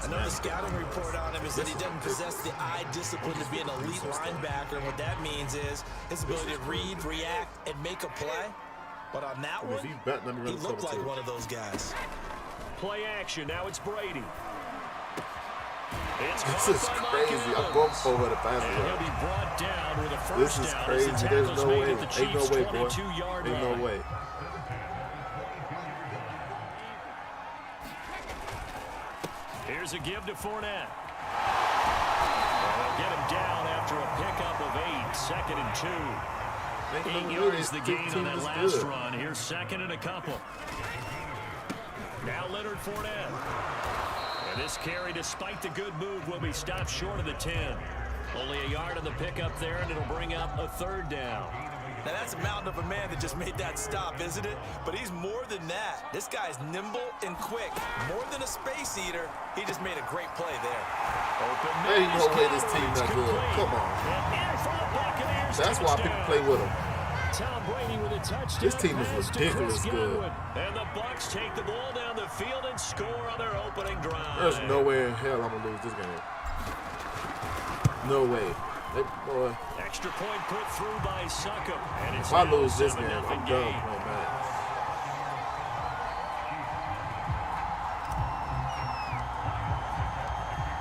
Another scouting report on him is that he doesn't possess the eye discipline to be an elite linebacker. And what that means is his ability to read, react, and make a play. But on that one, he looked like one of those guys. Play action. Now it's Brady. This is crazy. I'm going forward to pass it. He'll be brought down with a first This is down crazy. There's no way. Ain't no way, boy. 22-yard Ain't no line. way. Here's a give to Fournette. They'll get him down after a pickup of 8. Second and 2. 8 yards the gain on that last run. Here's second and a couple. Now Leonard Fournette. And this carry, despite the good move, will be stopped short of the 10. Only a yard on the pickup there, and it'll bring up a third down. Now, that's a mountain of a man that just made that stop, isn't it? But he's more than that. This guy's nimble and quick. More than a space eater, he just made a great play there. There ain't no way this team not good. Come on. That's why people play with him. Tom Brady with a touchdown. This team is ridiculous good. And the Bucs take the ball down the field and score on their opening drive. There's no way in hell I'm gonna lose this game. No way. Boy. Extra point put through by Succop. And it's if I lose this game, I'm done game. playing back.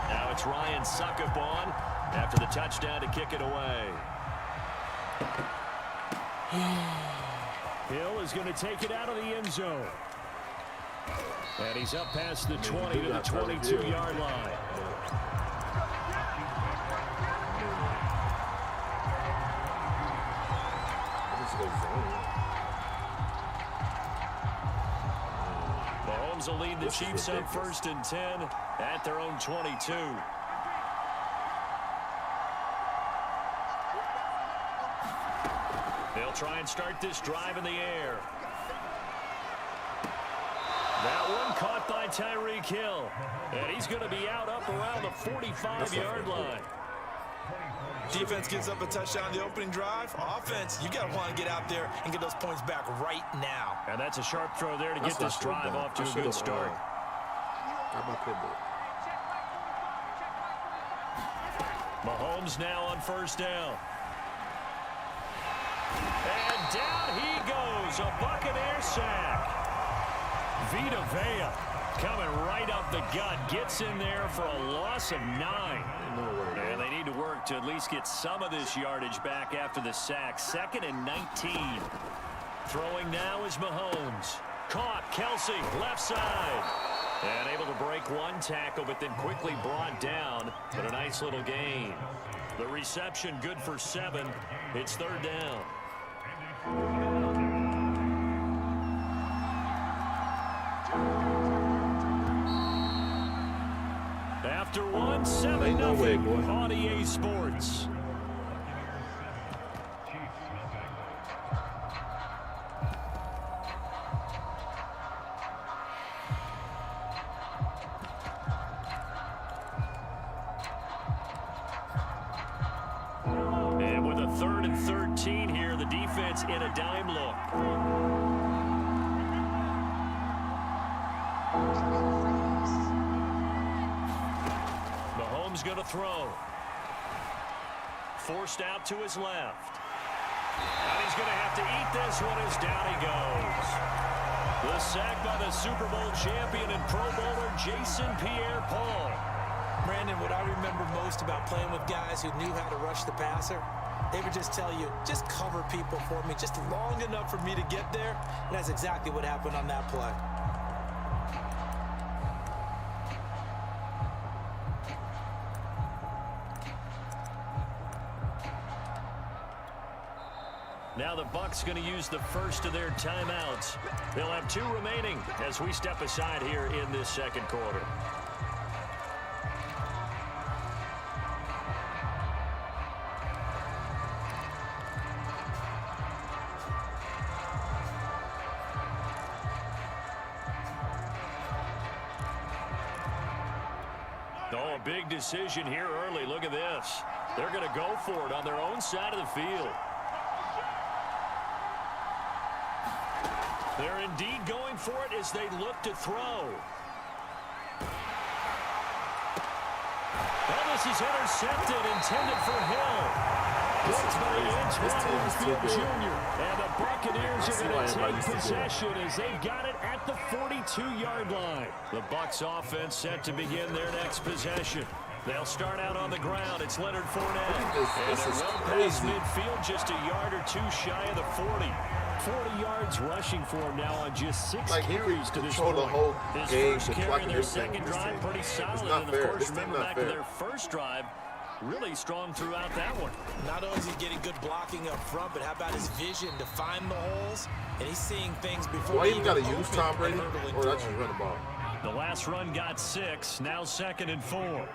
Now it's Ryan Succop on after the touchdown to kick it away. Hill is going to take it out of the end zone. And he's up past the 20 to the 22-yard line. Mahomes will lead the Chiefs up first and 10 at their own 22. They'll try and start this drive in the air. That one caught by Tyreek Hill. And he's going to be out up around the 45-yard line. Defense gives up a touchdown on the opening drive. Offense, you got to want to get out there and get those points back right now. And that's a sharp throw there to get this drive off to a good start. Mahomes now on first down. And down he goes. A Buccaneer sack. Vita Vea coming right up the gut. Gets in there for a loss of 9. And they need to work to at least get some of this yardage back after the sack. Second and 19. Throwing now is Mahomes. Caught. Kelsey, left side. And able to break one tackle, but then quickly brought down. But a nice little gain. The reception good for 7. It's 3rd down. After 1, 7-0 on EA Sports. And with a 3rd and 13 here, the defense in a dime look. Mahomes going to throw. Forced out to his left. And he's going to have to eat this one as down he goes. The sack by the Super Bowl champion and Pro Bowler Jason Pierre-Paul. Brandon, what I remember most about playing with guys who knew how to rush the passer, they would just tell you, just cover people for me, just long enough for me to get there. And that's exactly what happened on that play. Now the Bucs going to use the first of their timeouts. They'll have 2 remaining as we step aside here in this 2nd quarter. Oh, a big decision here early. Look at this. They're going to go for it on their own side of the field. They're indeed going for it as they look to throw. And this is intercepted, intended for Hill. Blocked by Edgewater Jr. And the Buccaneers are going to take possession as they've got it at the 42-yard line. The Bucs offense set to begin their next possession. They'll start out on the ground. It's Leonard Fournette. And they're well past midfield, just a yard or 2 shy of the 40. 40 yards rushing for him now on just 6 carries to this point. The whole His game, first carry in their 2nd drive, pretty solid. And, of course, remember back to their first drive, really strong throughout that one. Not only is he getting good blocking up front, but how about his vision to find the holes? And he's seeing things before. Why you got to use Tom Brady? Or that's just run the ball. The last run got 6. Now 2nd and 4.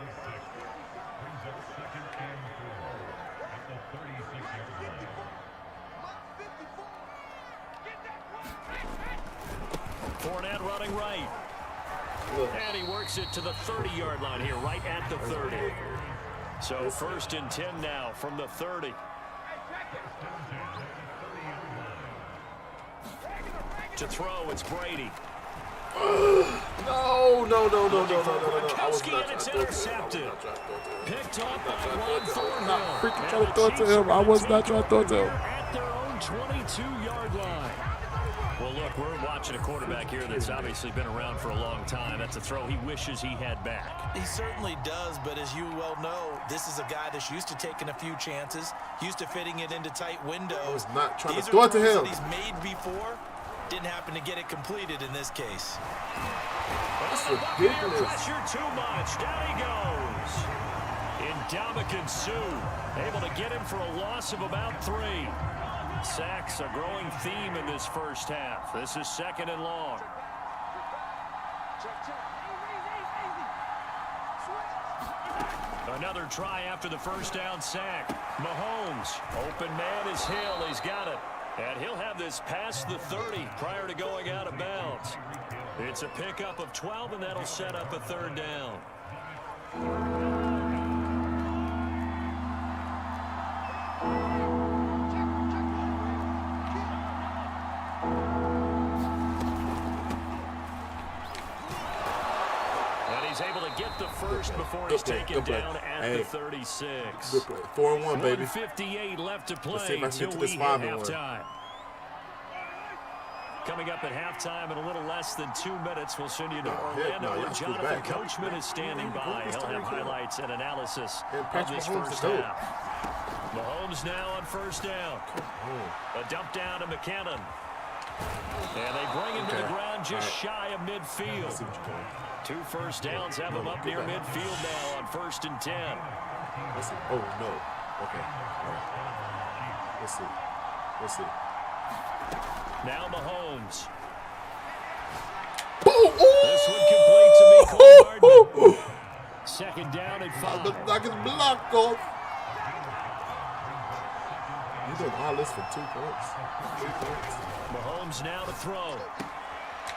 Fournette running right. And he works it to the 30-yard line here, right at the 30. So 1st and 10 now from the 30. To throw, it's Brady. No. Gronkowski, and it's intercepted. Picked up by Ron Thornhill. Freaking trying to throw it to him. I was not trying to throw it to him. At their own 22-yard line. Well, look, we're watching a quarterback here that's obviously been around for a long time. That's a throw he wishes he had back. He certainly does, but as you well know, this is a guy that's used to taking a few chances, used to fitting it into tight windows. I was not trying to throw it to him. He's made before, didn't happen to get it completed in this case. That's ridiculous. Pressure too much. Down he goes. Ndamukong Suh able to get him for a loss of about 3. Sacks, a growing theme in this first half. This is 2nd and long. Another try after the first down sack. Mahomes, open man is Hill. He's got it. And he'll have this past the 30 prior to going out of bounds. It's a pickup of 12, and that'll set up a 3rd down. Able to get the first before he's taken down at the 36. Good play. 4-1, baby. 1:58 left to play until we hit halftime. Coming up at halftime in a little less than 2 minutes, we'll send you to Orlando where Jonathan Coachman is standing by. He'll have highlights and analysis of this first half. Mahomes now on 1st down. A dump down to McKinnon. And they bring him to the ground just shy of midfield. I see what you're doing. 2 first downs have him up near midfield now on 1st and 10. Let's see. Oh, no. Okay. All right. Let's see. Let's see. Now Mahomes. This one complete to Mecole Hardman. 2nd down and 5. Looks like it's blocked off. You doing all this for 2 points? 3 points. Mahomes now to throw.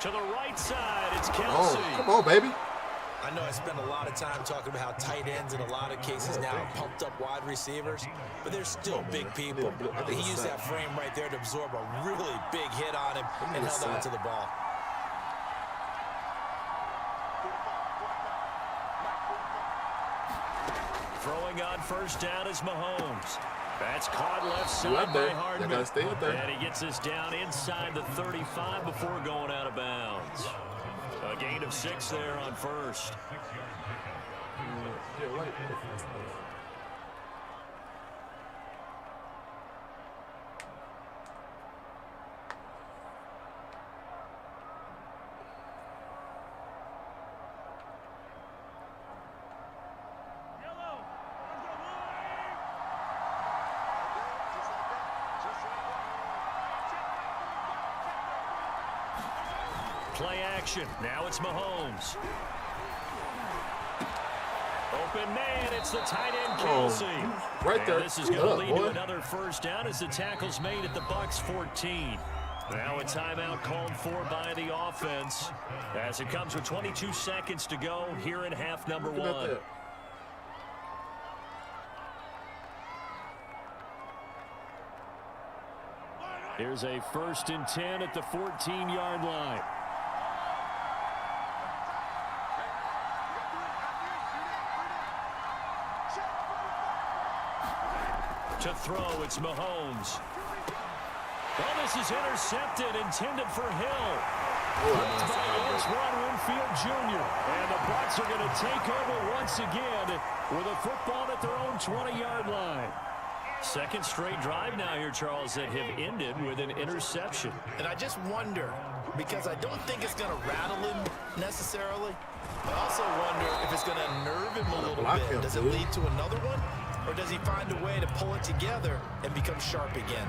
To the right side, it's Oh, Kelsey. come on, baby. I know I spend a lot of time talking about how tight ends in a lot of cases now are pumped up wide receivers, but they're still big people. He used that frame right there to absorb a really big hit on him and held on to the ball. Throwing on 1st down is Mahomes. That's caught left side by Hardman. Gotta stay up there. And he gets us down inside the 35 before going out of bounds. A gain of 6 there on 1st. Yeah, right. Play action. Now it's Mahomes. Open man. It's the tight end, Kelsey. Right there. And this is going to lead to another 1st down as the tackle's made at the Bucs 14. Now a timeout called for by the offense as it comes with 22 seconds to go here in half number 1. Here's a 1st and 10 at the 14-yard line. To throw, it's Mahomes. Oh, this is intercepted, intended for Hill. Blocked by Antoine Winfield Jr. And the Bucs are going to take over once again with a football at their own 20-yard line. 2nd straight drive now here, Charles, that have ended with an interception. And I just wonder, because I don't think it's going to rattle him necessarily, I also wonder if it's going to nerve him a little bit. Does it lead to another one? Or does he find a way to pull it together and become sharp again?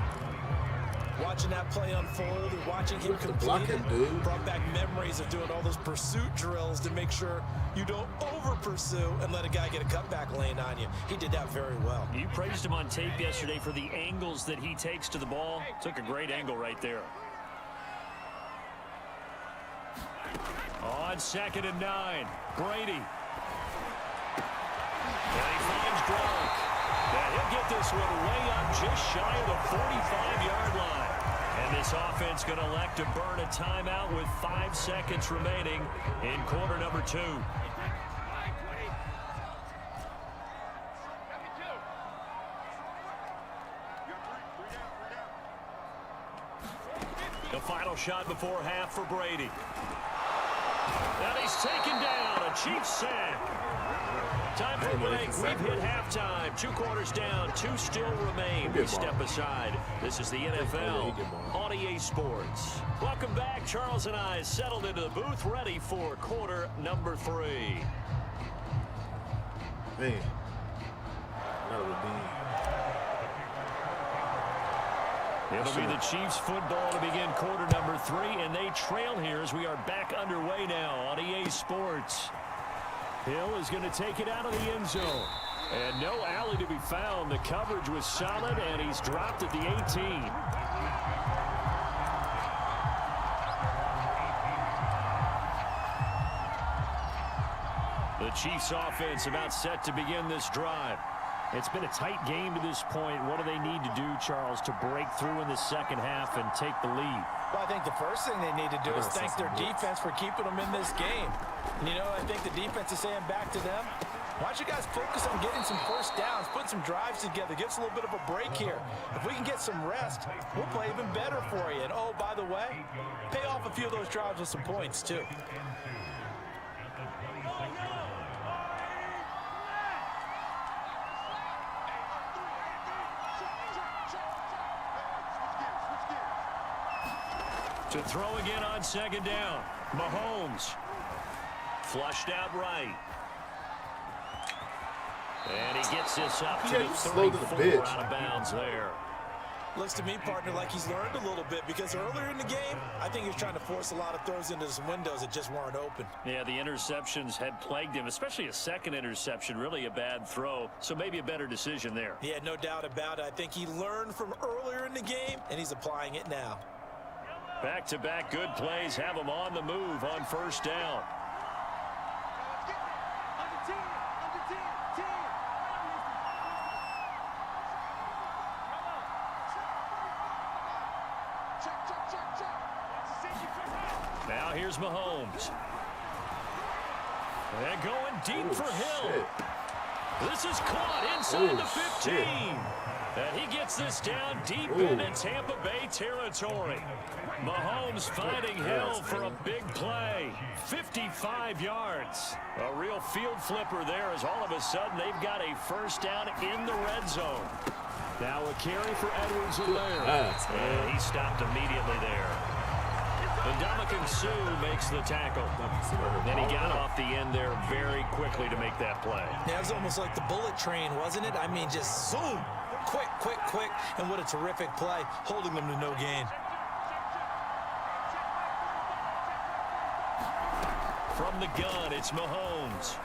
Watching that play unfold and watching him complete it brought back memories of doing all those pursuit drills to make sure you don't over-pursue and let a guy get a cutback lane on you. He did that very well. You praised him on tape yesterday for the angles that he takes to the ball. Took a great angle right there. On 2nd and 9, Brady. And he finds Gronk. And he'll get this one way up just shy of the 45-yard line. And this offense going to elect to burn a timeout with 5 seconds remaining in quarter number 2. The final shot before half for Brady. And he's taken down. A Chiefs sack. Time for a break. We've hit halftime. 2 quarters down. 2 still remain. We step aside. This is the NFL on EA Sports. Welcome back. Charles and I settled into the booth, ready for quarter number 3. Man. Gotta redeem. It'll be the Chiefs football to begin quarter number 3, and they trail here as we are back underway now on EA Sports. Hill is going to take it out of the end zone. And no alley to be found. The coverage was solid, and he's dropped at the 18. The Chiefs offense about set to begin this drive. It's been a tight game to this point. What do they need to do, Charles, to break through in the second half and take the lead? Well, I think the first thing they need to do is thank their defense for keeping them in this game. And, you know, I think the defense is saying back to them, why don't you guys focus on getting some first downs, put some drives together, give us a little bit of a break here. If we can get some rest, we'll play even better for you. And, oh, by the way, pay off a few of those drives with some points, too. To throw again on second down. Mahomes. Flushed out right. And he gets this up to the 34 out of bounds there. Looks to me, partner, like he's learned a little bit because earlier in the game, I think he was trying to force a lot of throws into some windows that just weren't open. Yeah, the interceptions had plagued him, especially a second interception, really a bad throw. So maybe a better decision there. Yeah, no doubt about it. I think he learned from earlier in the game, and he's applying it now. Back-to-back good plays have him on the move on first down. Now here's Mahomes. And going deep for Hill. Shit. This is caught inside the 15. Shit. And he gets this down deep into Tampa Bay territory. Mahomes finding Hill for a big play. 55 yards. A real field flipper there as all of a sudden they've got a first down in the red zone. Now a carry for Edwards-Helaire. And he stopped immediately there. And Ndamukong Suh makes the tackle. Then he got off the end there very quickly to make that play. Yeah, it was almost like the bullet train, wasn't it? I mean, just zoom. Quick, quick, quick. And what a terrific play, holding them to no gain. From the gun, it's Mahomes.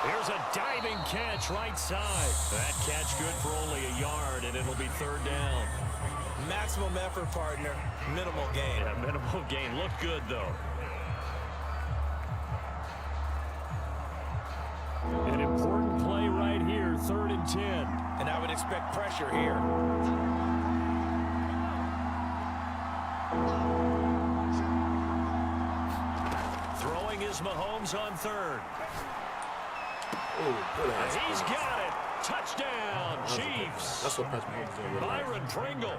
Here's a diving catch right side. That catch good for only a yard, and it'll be third down. Maximum effort, partner. Minimal gain. Yeah, minimal gain. Looked good, though. An important play right here, 3rd and 10. And I would expect pressure here. Throwing is Mahomes on 3rd. Oh, he's got it. Touchdown, Chiefs. That's what Patrick Mahomes doing. Byron Pringle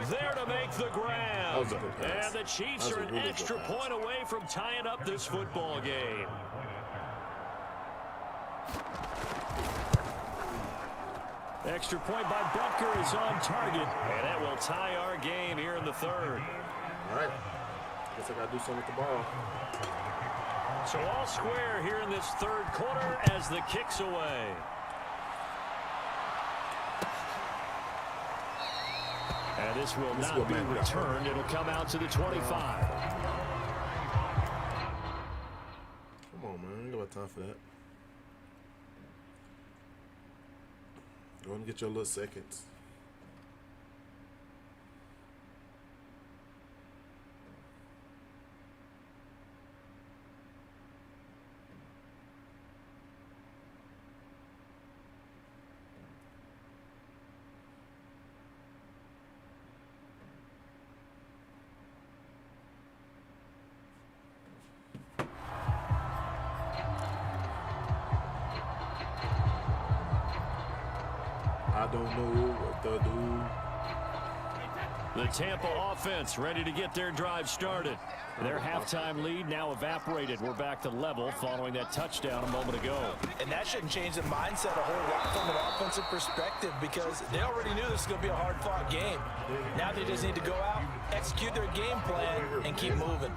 there to make the grab. And the Chiefs are an extra point away from tying up this football game. Extra point by Butker is on target. And that will tie our game here in the 3rd. All right. I guess I got to do something with the ball. So all square here in this 3rd quarter as the kick's away. And this will not be returned. It'll come out to the 25. Come on, man. I ain't got time for that. Go and get your little seconds. I don't know what to do. The Tampa offense ready to get their drive started. Their halftime lead now evaporated. We're back to level following that touchdown a moment ago. And that shouldn't change the mindset a whole lot from an offensive perspective because they already knew this was going to be a hard-fought game. Now they just need to go out, execute their game plan, and keep moving.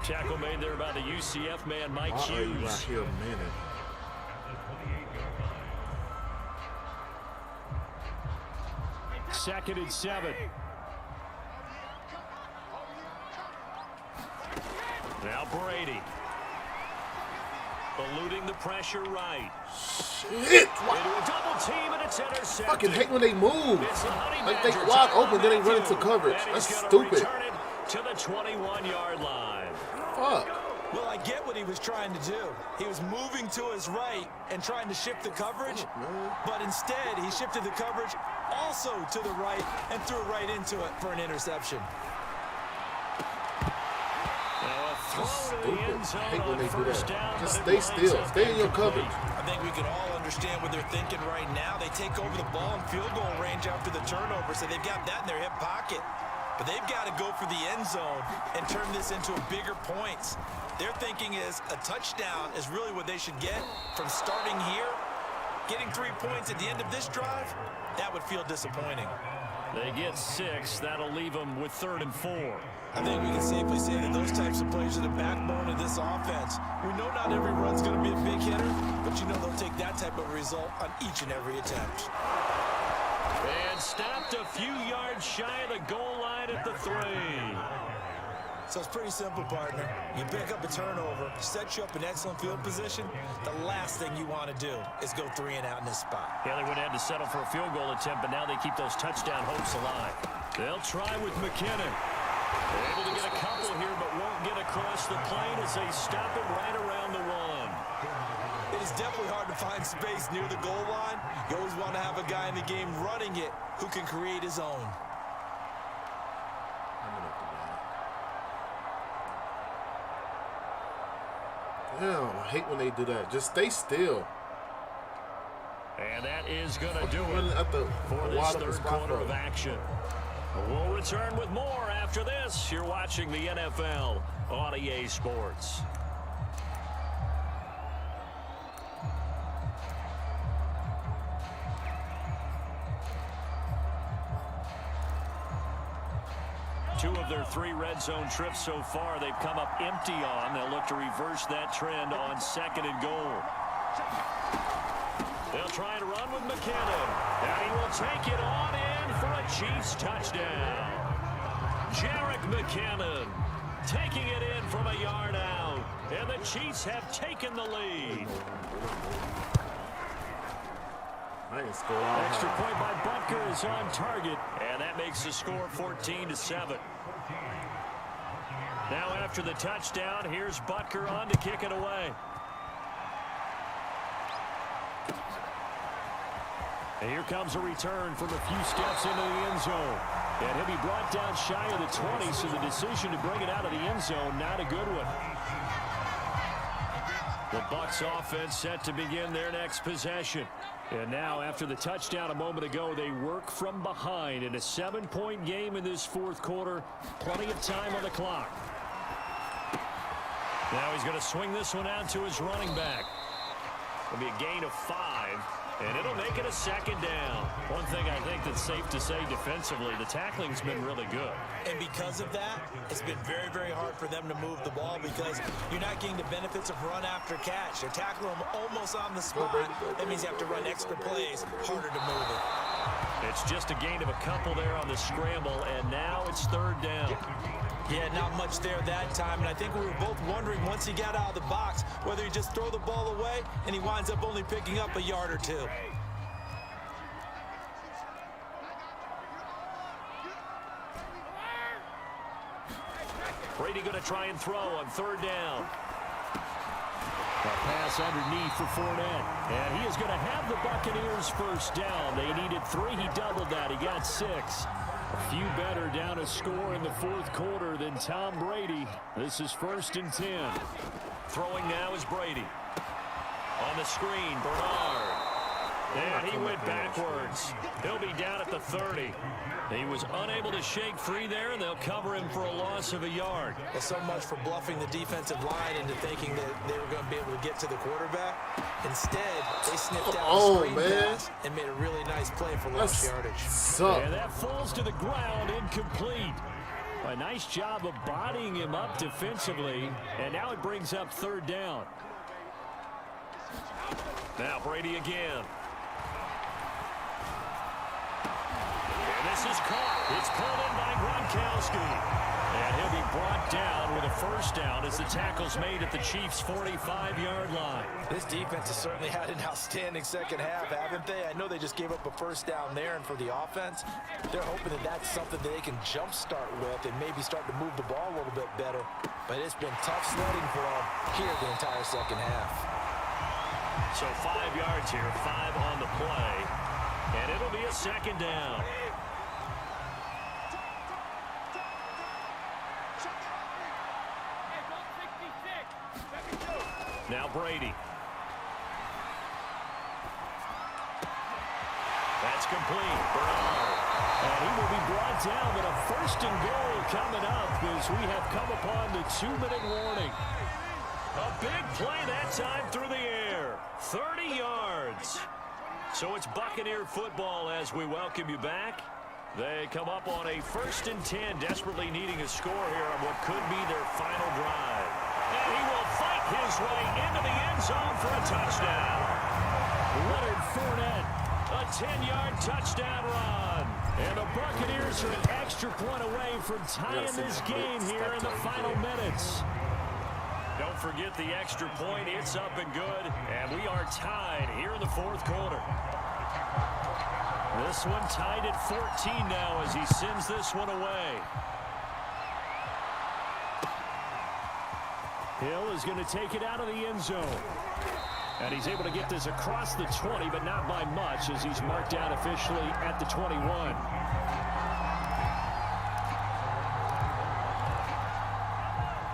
Tackle made there by the UCF man, Mike Hughes. Right here a minute. Second and 7. Now Brady. Eluding the pressure right. Shit! Into a double team and it's intercepted. I fucking hate when they move. Like they wide open, then they run into coverage. That's stupid. Return it to the 21-yard line. Fuck. Well, I get what he was trying to do. He was moving to his right and trying to shift the coverage, but instead he shifted the coverage also to the right and threw it right into it for an interception. Stupid. I hate when they do that. Just stay still. Stay in your coverage. I think we can all understand what they're thinking right now. They take over the ball in field goal range after the turnover, so they've got that in their hip pocket. But they've got to go for the end zone and turn this into a bigger points. Their thinking is a touchdown is really what they should get from starting here. Getting 3 points at the end of this drive, that would feel disappointing. They get 6. That'll leave them with 3rd and 4. I think we can safely say that those types of plays are the backbone of this offense. We know not every run's going to be a big hitter, but you know they'll take that type of result on each and every attempt. And stopped a few yards shy of the goal line at the 3. So it's pretty simple, partner. You pick up a turnover, set you up in excellent field position. The last thing you want to do is go 3 and out in this spot. Yeah, they would have had to settle for a field goal attempt, but now they keep those touchdown hopes alive. They'll try with McKinnon. They're able to get a couple here, but won't get across the plane as they stop it right around the 1. It is definitely hard to find space near the goal line. You always want to have a guy in the game running it who can create his own. Damn, I hate when they do that. Just stay still. And that is going to do it At the for this third quarter of action. We'll return with more after this. You're watching the NFL on EA Sports. Two of their 3 red zone trips so far, they've come up empty on. They'll look to reverse that trend on 2nd and goal. They'll try to run with McKinnon. And he will take it on in for a Chiefs touchdown. Jerick McKinnon taking it in from a yard out. And the Chiefs have taken the lead. Extra point by Butker is on target, and that makes the score 14-7. Now after the touchdown, here's Butker on to kick it away. And here comes a return from a few steps into the end zone. And he'll be brought down shy of the 20, so the decision to bring it out of the end zone, not a good one. The Bucs offense set to begin their next possession. And now, after the touchdown a moment ago, they work from behind in a 7-point game in this 4th quarter. Plenty of time on the clock. Now he's going to swing this one out to his running back. It'll be a gain of 5, and it'll make it a 2nd down. One thing I think that's safe to say defensively, the tackling's been really good. And because of that, it's been very, very hard for them to move the ball because you're not getting the benefits of run after catch. They're tackling them almost on the spot. That means you have to run extra plays, harder to move it. It's just a gain of a couple there on the scramble, and now it's 3rd down. Yeah, not much there that time, and I think we were both wondering once he got out of the box whether he just throw the ball away and he winds up only picking up a yard or 2. Brady going to try and throw on 3rd down. A pass underneath for Fournette. And he is going to have the Buccaneers 1st down. They needed 3. He doubled that. He got 6. A few better down a score in the 4th quarter than Tom Brady. This is 1st and 10. Throwing now is Brady. On the screen, Bernard. And he went backwards. He'll be down at the 30. He was unable to shake free there, and they'll cover him for a loss of a yard. Well, so much for bluffing the defensive line into thinking that they were going to be able to get to the quarterback. Instead, they sniffed out the screen pass and made a really nice play for lost yardage. And that falls to the ground, incomplete. A nice job of bodying him up defensively, and now it brings up 3rd down. Now Brady again. This is caught. It's pulled in by Gronkowski. And he'll be brought down with a 1st down as the tackle's made at the Chiefs' 45-yard line. This defense has certainly had an outstanding 2nd half, haven't they? I know they just gave up a 1st down there, and for the offense, they're hoping that that's something that they can jumpstart with and maybe start to move the ball a little bit better. But it's been tough sledding for them here the entire 2nd half. So 5 yards here, 5 on the play, and it'll be a 2nd down. Now Brady. That's complete. Bernard. And he will be brought down, but a 1st and goal coming up as we have come upon the 2-minute warning. A big play that time through the air. 30 yards. So it's Buccaneer football as we welcome you back. They come up on a 1st and 10, desperately needing a score here on what could be their final drive. And he will fight his way into the end zone for a touchdown. Leonard Fournette, a 10-yard touchdown run. And the Buccaneers are an extra point away from tying this game here in the final minutes. Don't forget the extra point. It's up and good. And we are tied here in the 4th quarter. This one tied at 14 now as he sends this one away. Hill is going to take it out of the end zone. And he's able to get this across the 20, but not by much as he's marked out officially at the 21.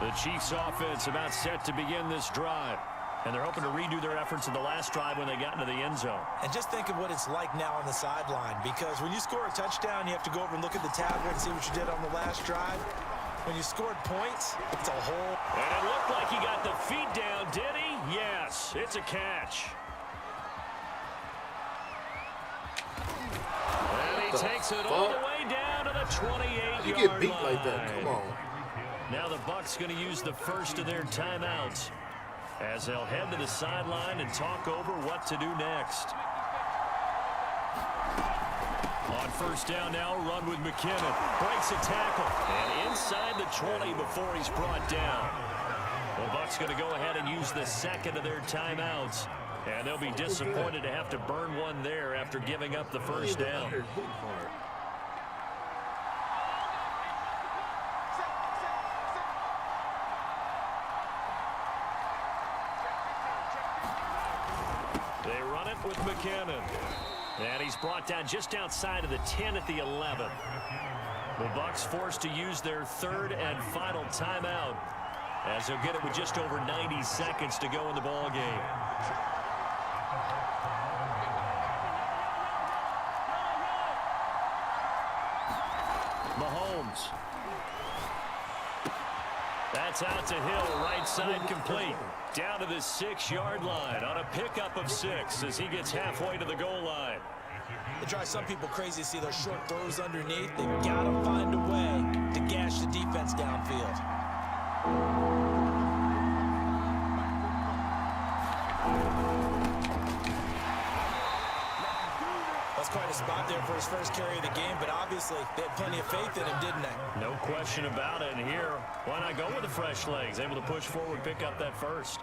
The Chiefs offense about set to begin this drive. And they're hoping to redo their efforts in the last drive when they got into the end zone. And just think of what it's like now on the sideline, because when you score a touchdown, you have to go over and look at the tablet and see what you did on the last drive. When you scored points, it's a whole... And it looked like he got the feet down, did he? Yes, it's a catch. And he takes it all the way down to the 28-yard line. You get beat like that, come on. Now the Bucs going to use the first of their timeouts as they'll head to the sideline and talk over what to do next. On 1st down now, run with McKinnon. Breaks a tackle. And inside the 20 before he's brought down. The Bucs going to go ahead and use the second of their timeouts. And they'll be disappointed to have to burn one there after giving up the 1st down. They run it with McKinnon. And he's brought down just outside of the 10 at the 11. The Bucs forced to use their 3rd and final timeout as they'll get it with just over 90 seconds to go in the ball game. Mahomes. That's out to Hill, right side complete. Down to the 6-yard line on a pickup of 6 as he gets halfway to the goal line. It drives some people crazy to see those short throws underneath. They've got to find a way to gash the defense downfield. That's quite a spot there for his first carry of the game, but obviously they had plenty of faith in him, didn't they? No question about it. And here, why not go with the fresh legs? Able to push forward, pick up that first.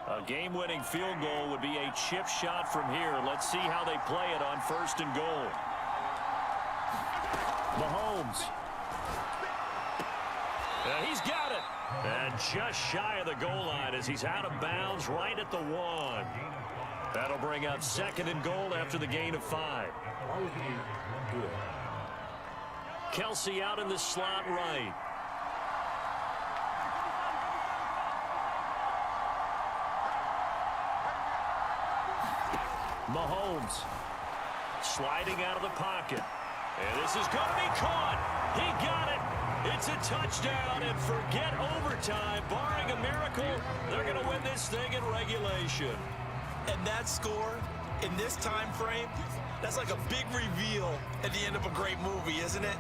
A game-winning field goal would be a chip shot from here. Let's see how they play it on 1st and goal. Mahomes. And he's got it. And just shy of the goal line as he's out of bounds right at the 1. That'll bring up 2nd and goal after the gain of 5. Why would he do that? Kelsey out in the slot right. Mahomes sliding out of the pocket. And this is going to be caught. He got it. It's a touchdown, and forget overtime. Barring a miracle, they're going to win this thing in regulation. And that score in this time frame, that's like a big reveal at the end of a great movie, isn't it?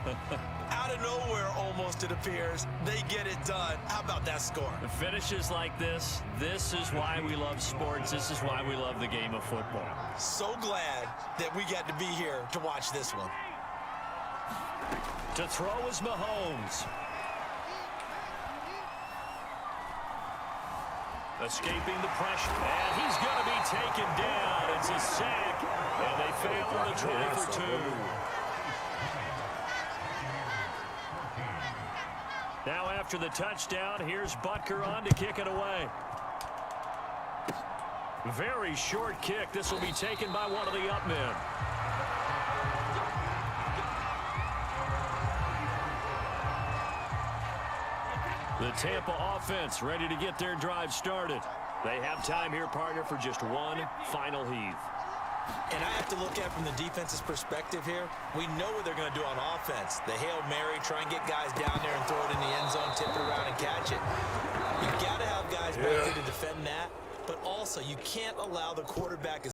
Out of nowhere, almost, it appears, they get it done. How about that score? The finishes like this is why we love sports. This is why we love the game of football. So glad that we got to be here to watch this one. To throw is Mahomes. Escaping the pressure. And he's going to be taken down. It's a sack. And they fail on the try for 2. Now after the touchdown, here's Butker on to kick it away. Very short kick. This will be taken by one of the up men. The Tampa offense ready to get their drive started. They have time here, partner, for just one final heave. And I have to look at it from the defense's perspective here. We know what they're going to do on offense. The Hail Mary, try and get guys down there and throw it in the end zone, tip it around and catch it. You've got to have guys back there to defend that. But also also, you can't allow the quarterback